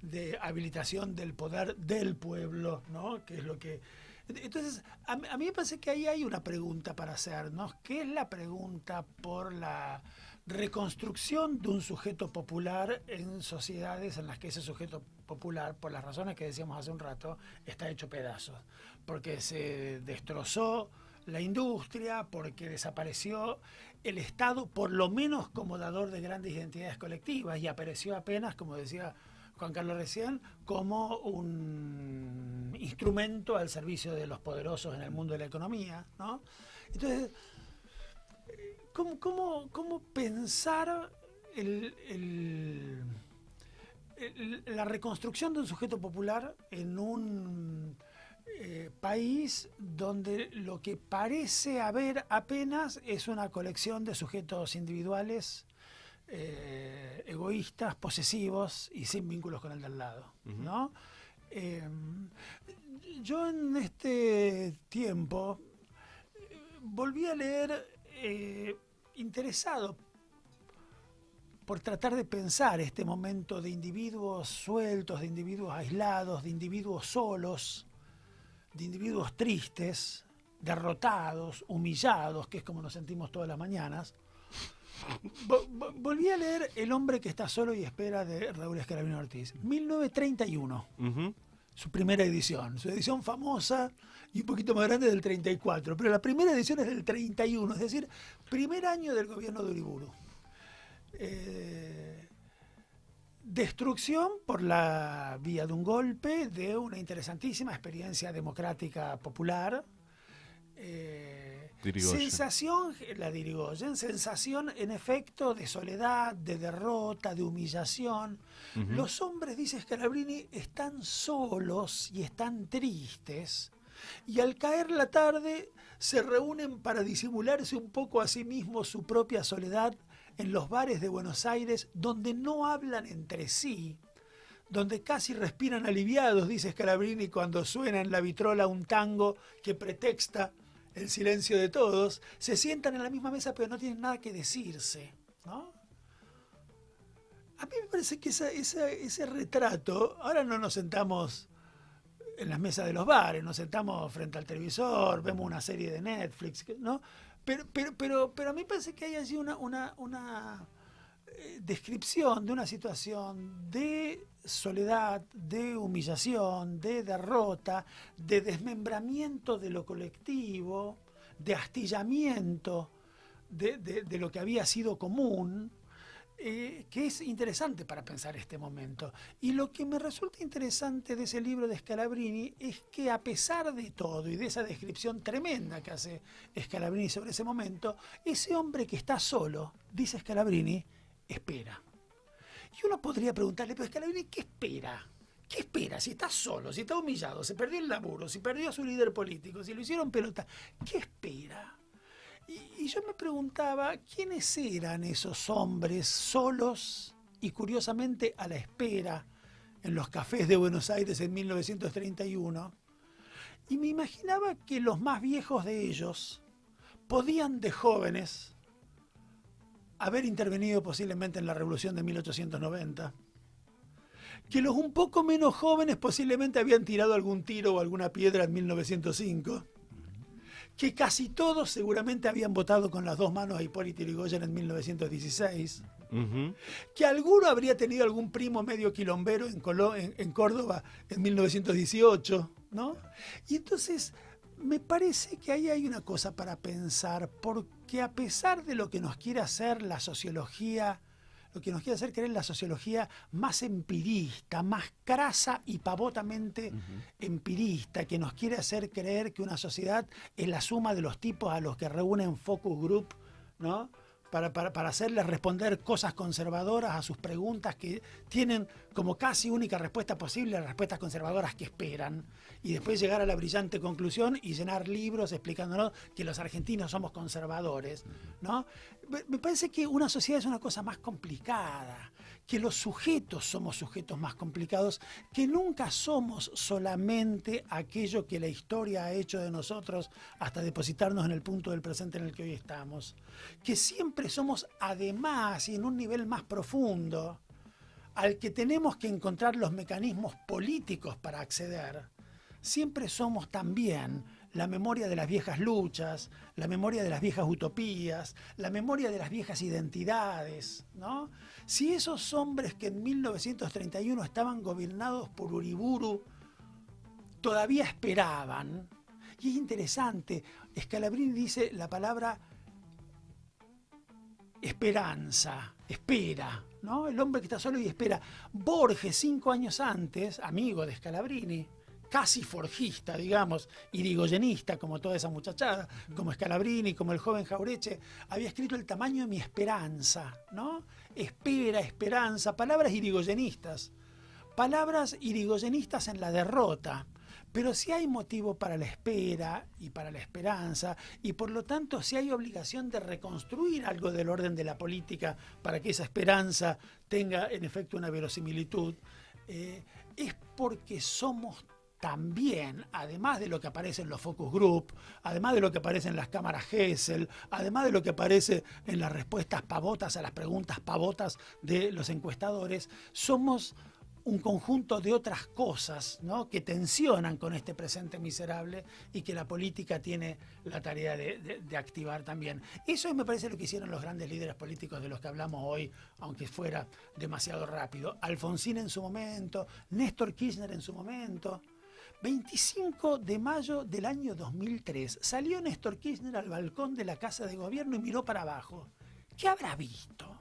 de habilitación del poder del pueblo, ¿no? Que es lo que... Entonces, a mí me parece que ahí hay una pregunta para hacernos, que es la pregunta por la reconstrucción de un sujeto popular en sociedades en las que ese sujeto popular, por las razones que decíamos hace un rato, está hecho pedazos, porque se destrozó la industria, porque desapareció el Estado, por lo menos como dador de grandes identidades colectivas, y apareció apenas, como decía Juan Carlos recién, como un instrumento al servicio de los poderosos en el mundo de la economía, ¿no? Entonces, ¿cómo pensar la reconstrucción de un sujeto popular en un país donde lo que parece haber apenas es una colección de sujetos individuales, egoístas, posesivos y sin vínculos con el de al lado, ¿no? Yo en este tiempo volví a leer interesado por tratar de pensar este momento de individuos sueltos, de individuos aislados, de individuos solos, de individuos tristes, derrotados, humillados, que es como nos sentimos todas las mañanas. Volví a leer El hombre que está solo y espera, de Raúl Escalabrini Ortiz, 1931. Su primera edición, su edición famosa y un poquito más grande del 34, pero la primera edición es del 31, es decir, primer año del gobierno de Uriburu. Destrucción por la vía de un golpe de una interesantísima experiencia democrática popular. Sensación, la de Irigoyen, sensación en efecto de soledad, de derrota, de humillación. Los hombres, dice Scalabrini, están solos y están tristes, y al caer la tarde se reúnen para disimularse un poco a sí mismos su propia soledad en los bares de Buenos Aires, donde no hablan entre sí, donde casi respiran aliviados, dice Scalabrini, cuando suena en la vitrola un tango que pretexta el silencio de todos. Se sientan en la misma mesa pero no tienen nada que decirse, ¿no? A mí me parece que ese retrato, ahora no nos sentamos en las mesas de los bares, nos sentamos frente al televisor, vemos una serie de Netflix, ¿no? Pero a mí me parece que hay allí una descripción de una situación de soledad, de humillación, de derrota, de desmembramiento de lo colectivo, de astillamiento de lo que había sido común, que es interesante para pensar este momento. Y lo que me resulta interesante de ese libro de Scalabrini es que, a pesar de todo y de esa descripción tremenda que hace Scalabrini sobre ese momento, ese hombre que está solo, dice Scalabrini, espera. Y uno podría preguntarle, pero Scalabrini, ¿qué espera? ¿Qué espera? Si está solo, si está humillado, se perdió el laburo, si perdió a su líder político, si lo hicieron pelota, ¿qué espera? Y yo me preguntaba, ¿quiénes eran esos hombres solos y curiosamente a la espera en los cafés de Buenos Aires en 1931? Y me imaginaba que los más viejos de ellos podían, de jóvenes, haber intervenido posiblemente en la Revolución de 1890, que los un poco menos jóvenes posiblemente habían tirado algún tiro o alguna piedra en 1905, que casi todos seguramente habían votado con las dos manos a Hipólito Yrigoyen en 1916, que alguno habría tenido algún primo medio quilombero en Córdoba en 1918, ¿no? Y entonces me parece que ahí hay una cosa para pensar, porque a pesar de lo que nos quiere hacer la sociología, lo que nos quiere hacer creer la sociología más empirista, más crasa y pavotamente empirista, que nos quiere hacer creer que una sociedad es la suma de los tipos a los que reúnen focus group, ¿no? Para hacerles responder cosas conservadoras a sus preguntas que tienen como casi única respuesta posible las respuestas conservadoras que esperan, y después llegar a la brillante conclusión y llenar libros explicándonos que los argentinos somos conservadores, ¿no? Me parece que una sociedad es una cosa más complicada, que los sujetos somos sujetos más complicados, que nunca somos solamente aquello que la historia ha hecho de nosotros hasta depositarnos en el punto del presente en el que hoy estamos, que siempre somos además y en un nivel más profundo al que tenemos que encontrar los mecanismos políticos para acceder. Siempre somos también la memoria de las viejas luchas, la memoria de las viejas utopías, la memoria de las viejas identidades, ¿no? Si esos hombres que en 1931 estaban gobernados por Uriburu todavía esperaban, y es interesante, Scalabrini dice la palabra esperanza, espera, ¿no? El hombre que está solo y espera. Borges, 5 años antes, amigo de Scalabrini, casi forjista, digamos, irigoyenista, como toda esa muchachada, como Scalabrini, como el joven Jaureche, había escrito El tamaño de mi esperanza, ¿no? Espera, esperanza, palabras irigoyenistas en la derrota. Pero si hay motivo para la espera y para la esperanza, y por lo tanto si hay obligación de reconstruir algo del orden de la política para que esa esperanza tenga en efecto una verosimilitud, es porque somos también, además de lo que aparece en los focus group, además de lo que aparece en las cámaras Gesell, además de lo que aparece en las respuestas pavotas a las preguntas pavotas de los encuestadores, somos un conjunto de otras cosas, ¿no?, que tensionan con este presente miserable y que la política tiene la tarea de activar también. Eso me parece lo que hicieron los grandes líderes políticos de los que hablamos hoy, aunque fuera demasiado rápido. Alfonsín en su momento, Néstor Kirchner en su momento. 25 de mayo del año 2003 salió Néstor Kirchner al balcón de la Casa de Gobierno y miró para abajo. ¿Qué habrá visto?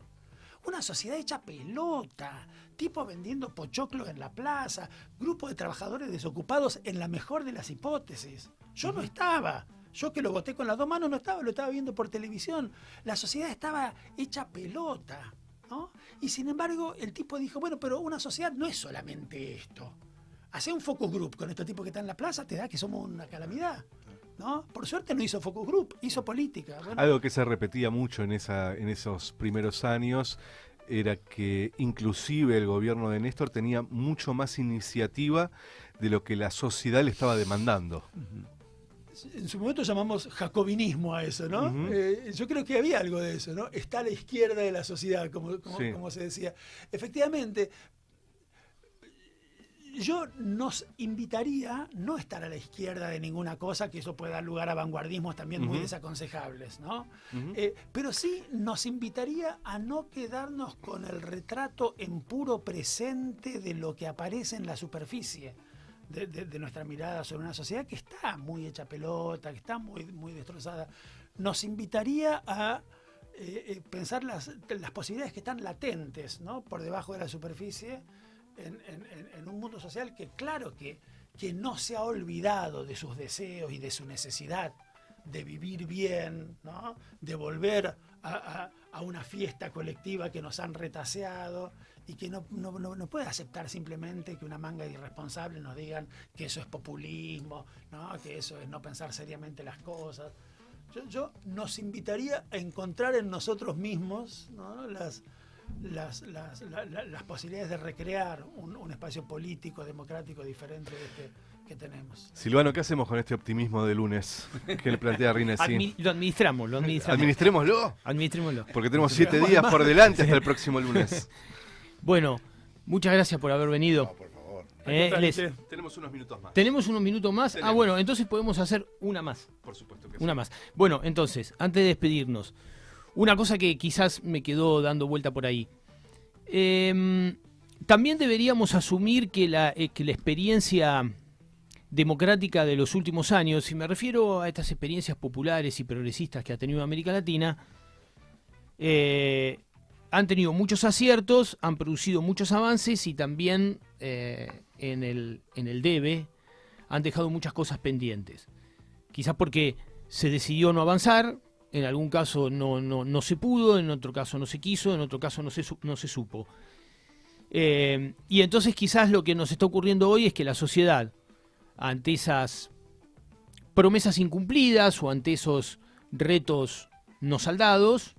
Una sociedad hecha pelota, tipos vendiendo pochoclos en la plaza, grupo de trabajadores desocupados en la mejor de las hipótesis. Yo no estaba, yo que lo voté con las dos manos no estaba, lo estaba viendo por televisión. La sociedad estaba hecha pelota, ¿no? Y sin embargo el tipo dijo, bueno, pero una sociedad no es solamente esto. Hacer un focus group con estos tipos que están en la plaza te da que somos una calamidad, ¿no? Por suerte no hizo focus group, hizo política. Bueno. Algo que se repetía mucho en esos primeros años era que inclusive el gobierno de Néstor tenía mucho más iniciativa de lo que la sociedad le estaba demandando. En su momento llamamos jacobinismo a eso, ¿no? Yo creo que había algo de eso, ¿no? Está a la izquierda de la sociedad, como se decía. Efectivamente, yo nos invitaría no a estar a la izquierda de ninguna cosa, que eso puede dar lugar a vanguardismos también muy desaconsejables, ¿no? Pero sí nos invitaría a no quedarnos con el retrato en puro presente de lo que aparece en la superficie de nuestra mirada sobre una sociedad que está muy hecha pelota, que está muy, muy destrozada. Nos invitaría a pensar las posibilidades que están latentes, ¿no?, por debajo de la superficie, en un mundo social que claro que no se ha olvidado de sus deseos y de su necesidad de vivir bien, ¿no?, de volver a una fiesta colectiva que nos han retaseado, y que no puede aceptar simplemente que una manga de irresponsables nos digan que eso es populismo, ¿no?, que eso es no pensar seriamente las cosas. Yo nos invitaría a encontrar en nosotros mismos, ¿no?, las posibilidades de recrear un espacio político, democrático, diferente de este que tenemos. Silvano, ¿qué hacemos con este optimismo de lunes que le plantea Rinesi? Lo administramos. ¿Administrémoslo? Administrémoslo. Porque tenemos 7 días por delante hasta el próximo lunes. Bueno, Muchas gracias por haber venido. No, por favor. Tenemos unos minutos más. ¿Tenemos unos minutos más? Tenemos. Bueno, entonces podemos hacer una más. Por supuesto que Una sí. más. Bueno, entonces, antes de despedirnos, una cosa que quizás me quedó dando vuelta por ahí. También deberíamos asumir que la experiencia democrática de los últimos años, y me refiero a estas experiencias populares y progresistas que ha tenido América Latina, han tenido muchos aciertos, han producido muchos avances y también en el debe han dejado muchas cosas pendientes. Quizás porque se decidió no avanzar, en algún caso no se pudo, en otro caso no se quiso, en otro caso no se supo. Y entonces quizás lo que nos está ocurriendo hoy es que la sociedad, ante esas promesas incumplidas o ante esos retos no saldados,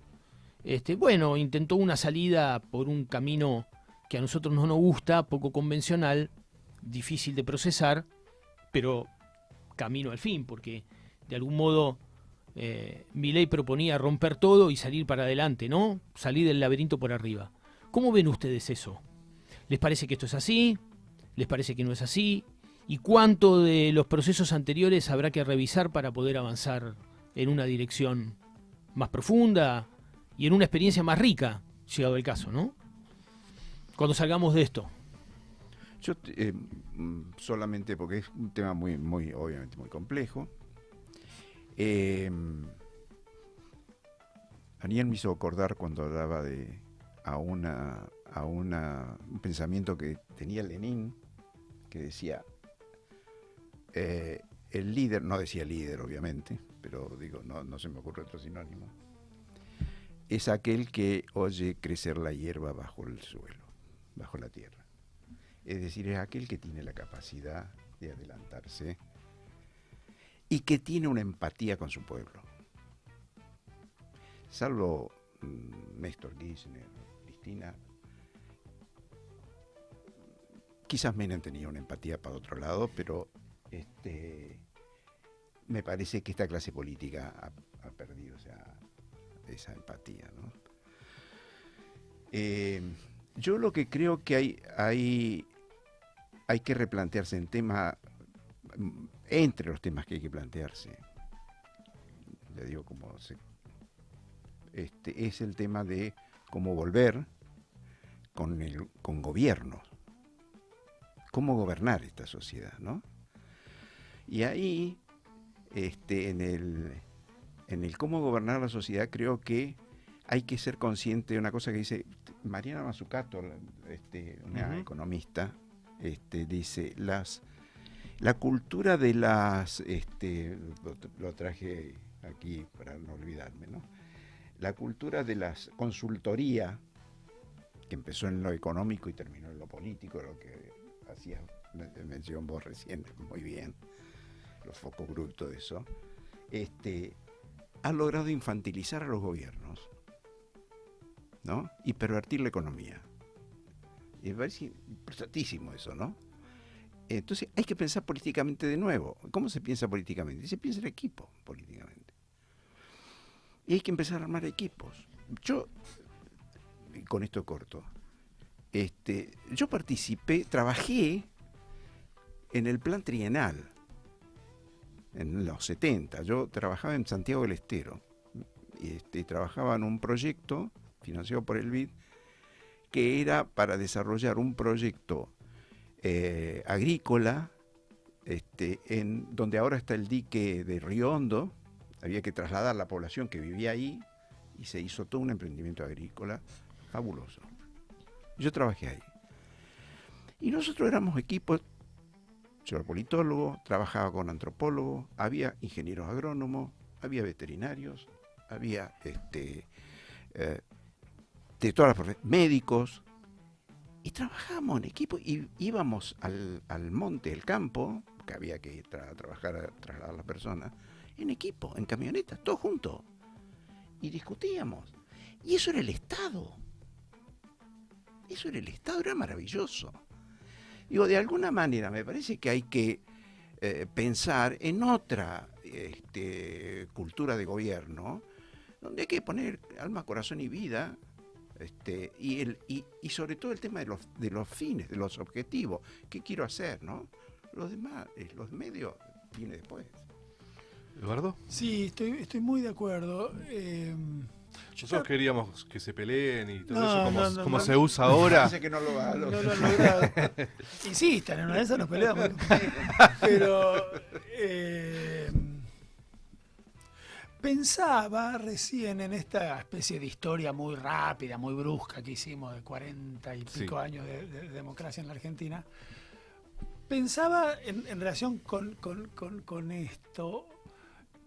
bueno, intentó una salida por un camino que a nosotros no nos gusta, poco convencional, difícil de procesar, pero camino al fin, porque de algún modo Milei proponía romper todo y salir para adelante, ¿no? Salir del laberinto por arriba. ¿Cómo ven ustedes eso? ¿Les parece que esto es así? ¿Les parece que no es así? ¿Y cuánto de los procesos anteriores habrá que revisar para poder avanzar en una dirección más profunda y en una experiencia más rica, llegado el caso, ¿no? Cuando salgamos de esto. Yo solamente porque es un tema muy obviamente muy complejo. Daniel me hizo acordar cuando hablaba de un pensamiento que tenía Lenin, que decía el líder, no decía líder obviamente, pero digo, no se me ocurre otro sinónimo, es aquel que oye crecer la hierba bajo el suelo, bajo la tierra. Es decir, es aquel que tiene la capacidad de adelantarse y que tiene una empatía con su pueblo. Salvo Néstor Kirchner, Cristina, quizás Menem tenía una empatía para otro lado, pero me parece que esta clase política ha perdido esa empatía, ¿no? Yo lo que creo que hay que replantearse entre los temas que hay que plantearse, le digo es el tema de cómo volver con gobiernos, cómo gobernar esta sociedad, ¿no? Y ahí, en el cómo gobernar la sociedad, creo que hay que ser consciente de una cosa que dice Mariana Mazzucato, una economista, dice la cultura de las, lo traje aquí para no olvidarme, ¿no? La cultura de las consultoría, que empezó en lo económico y terminó en lo político, lo que hacía mención vos recién, muy bien, los focus group, todo eso, ha logrado infantilizar a los gobiernos, ¿no? Y pervertir la economía. Y me parece importantísimo eso, ¿no? Entonces hay que pensar políticamente de nuevo. ¿Cómo se piensa políticamente? Se piensa en equipo políticamente. Y hay que empezar a armar equipos. Yo, con esto corto, yo trabajé en el plan trienal en los 70. Yo trabajaba en Santiago del Estero. Trabajaba en un proyecto financiado por el BID que era para desarrollar un proyecto agrícola en donde ahora está el dique de Río Hondo. Había que trasladar la población que vivía ahí y se hizo todo un emprendimiento agrícola fabuloso. Yo trabajé ahí. Y nosotros éramos equipos, yo era politólogo, trabajaba con antropólogos, había ingenieros agrónomos, había veterinarios, había de todas las profesiones, médicos, y trabajábamos en equipo y íbamos al monte, al campo, que había que ir a trabajar, a trasladar a las personas, en equipo, en camionetas, todos juntos, y discutíamos. Y eso era el Estado. Eso era el Estado, era maravilloso. Digo, de alguna manera me parece que hay que pensar en otra cultura de gobierno, donde hay que poner alma, corazón y vida Y sobre todo el tema de los fines, de los objetivos. ¿Qué quiero hacer, no? Los demás, los medios, viene después. ¿Eduardo? Sí, estoy muy de acuerdo. Nosotros queríamos que se peleen y todo No, eso, no, como no, se no. usa ahora. Parece que no lo va a No lo han logrado. Insistan, en una de esas nos peleamos. Pero pensaba recién en esta especie de historia muy rápida, muy brusca que hicimos de 40 y pico años de democracia en la Argentina. Pensaba en relación con esto,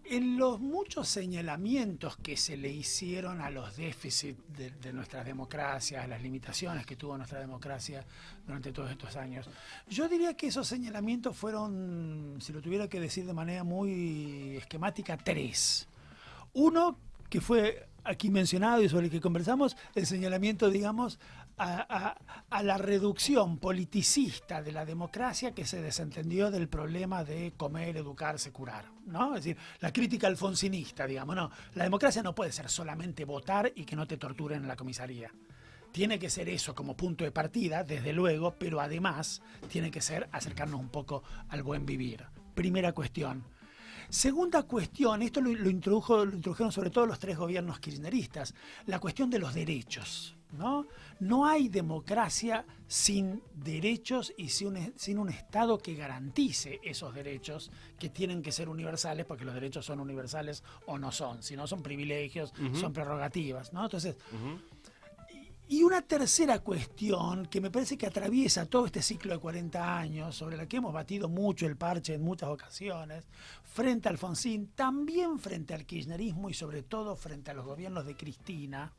en los muchos señalamientos que se le hicieron a los déficits de nuestras democracias, a las limitaciones que tuvo nuestra democracia durante todos estos años. Yo diría que esos señalamientos fueron, si lo tuviera que decir de manera muy esquemática, 3. Uno, que fue aquí mencionado y sobre el que conversamos, el señalamiento, digamos, a la reducción politicista de la democracia que se desentendió del problema de comer, educarse, curar, ¿no? Es decir, la crítica alfonsinista, digamos, no, la democracia no puede ser solamente votar y que no te torturen en la comisaría. Tiene que ser eso como punto de partida, desde luego, pero además tiene que ser acercarnos un poco al buen vivir. Primera cuestión. Segunda cuestión, esto lo introdujeron sobre todo los 3 gobiernos kirchneristas, la cuestión de los derechos. No hay democracia sin derechos y sin un Estado que garantice esos derechos que tienen que ser universales, porque los derechos son universales o no son, si no son privilegios, son prerrogativas, ¿no? Entonces, y una tercera cuestión que me parece que atraviesa todo este ciclo de 40 años, sobre la que hemos batido mucho el parche en muchas ocasiones, frente a Alfonsín, también frente al kirchnerismo y sobre todo frente a los gobiernos de Cristina.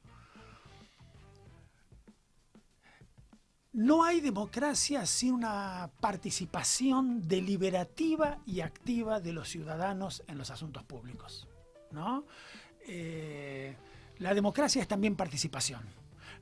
No hay democracia sin una participación deliberativa y activa de los ciudadanos en los asuntos públicos, ¿no? La democracia es también participación.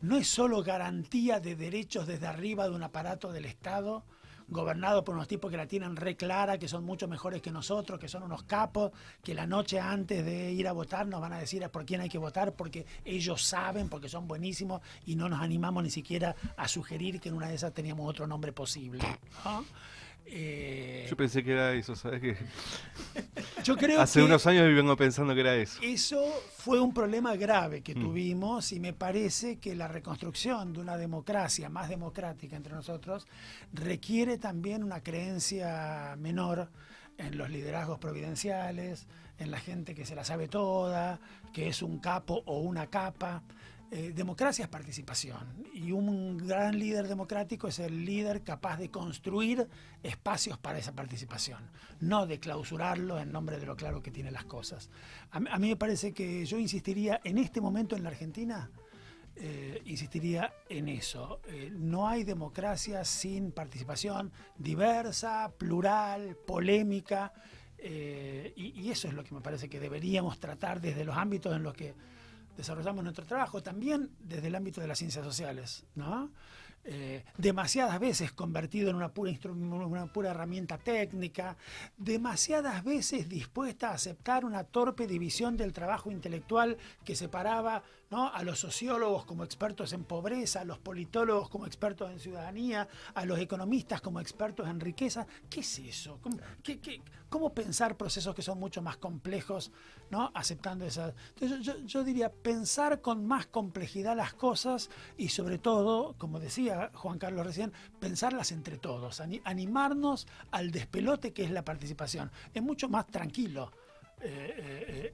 No es solo garantía de derechos desde arriba de un aparato del Estado gobernado por unos tipos que la tienen re clara, que son mucho mejores que nosotros, que son unos capos, que la noche antes de ir a votar nos van a decir por quién hay que votar, porque ellos saben, porque son buenísimos y no nos animamos ni siquiera a sugerir que en una de esas teníamos otro nombre posible, ¿no? Yo pensé que era eso, ¿sabes qué? Yo creo Hace que unos años vengo pensando que era eso. eso fue un problema grave que tuvimos y me parece que la reconstrucción de una democracia más democrática entre nosotros requiere también una creencia menor en los liderazgos providenciales, en la gente que se la sabe toda, que es un capo o una capa. Democracia es participación y un gran líder democrático es el líder capaz de construir espacios para esa participación, no de clausurarlo en nombre de lo claro que tiene las cosas. A mí me parece que yo insistiría en este momento en la Argentina, insistiría en eso. No hay democracia sin participación diversa, plural, polémica, y eso es lo que me parece que deberíamos tratar desde los ámbitos en los que desarrollamos nuestro trabajo, también desde el ámbito de las ciencias sociales, ¿no? Demasiadas veces convertido en una pura herramienta técnica, demasiadas veces dispuesta a aceptar una torpe división del trabajo intelectual que separaba, ¿no?, a los sociólogos como expertos en pobreza, a los politólogos como expertos en ciudadanía, a los economistas como expertos en riqueza. ¿Qué es eso? ¿Cómo pensar procesos que son mucho más complejos, ¿no?, aceptando esas? Entonces yo diría pensar con más complejidad las cosas y sobre todo, como decía Juan Carlos recién, pensarlas entre todos, animarnos al despelote que es la participación. Es mucho más tranquilo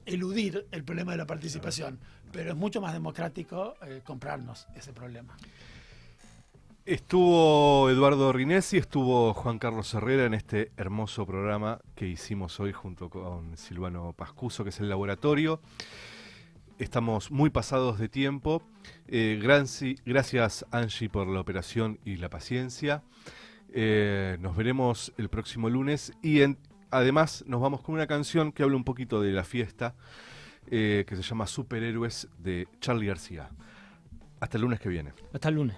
eludir el problema de la participación, pero es mucho más democrático comprarnos ese problema. Estuvo Eduardo Rinesi, estuvo Juan Carlos Herrera en este hermoso programa que hicimos hoy junto con Silvano Pascuso, que es el laboratorio. Estamos muy pasados de tiempo. Gracias, Angie, por la operación y la paciencia. Nos veremos el próximo lunes y además nos vamos con una canción que habla un poquito de la fiesta, que se llama Superhéroes, de Charly García. Hasta el lunes que viene. Hasta el lunes.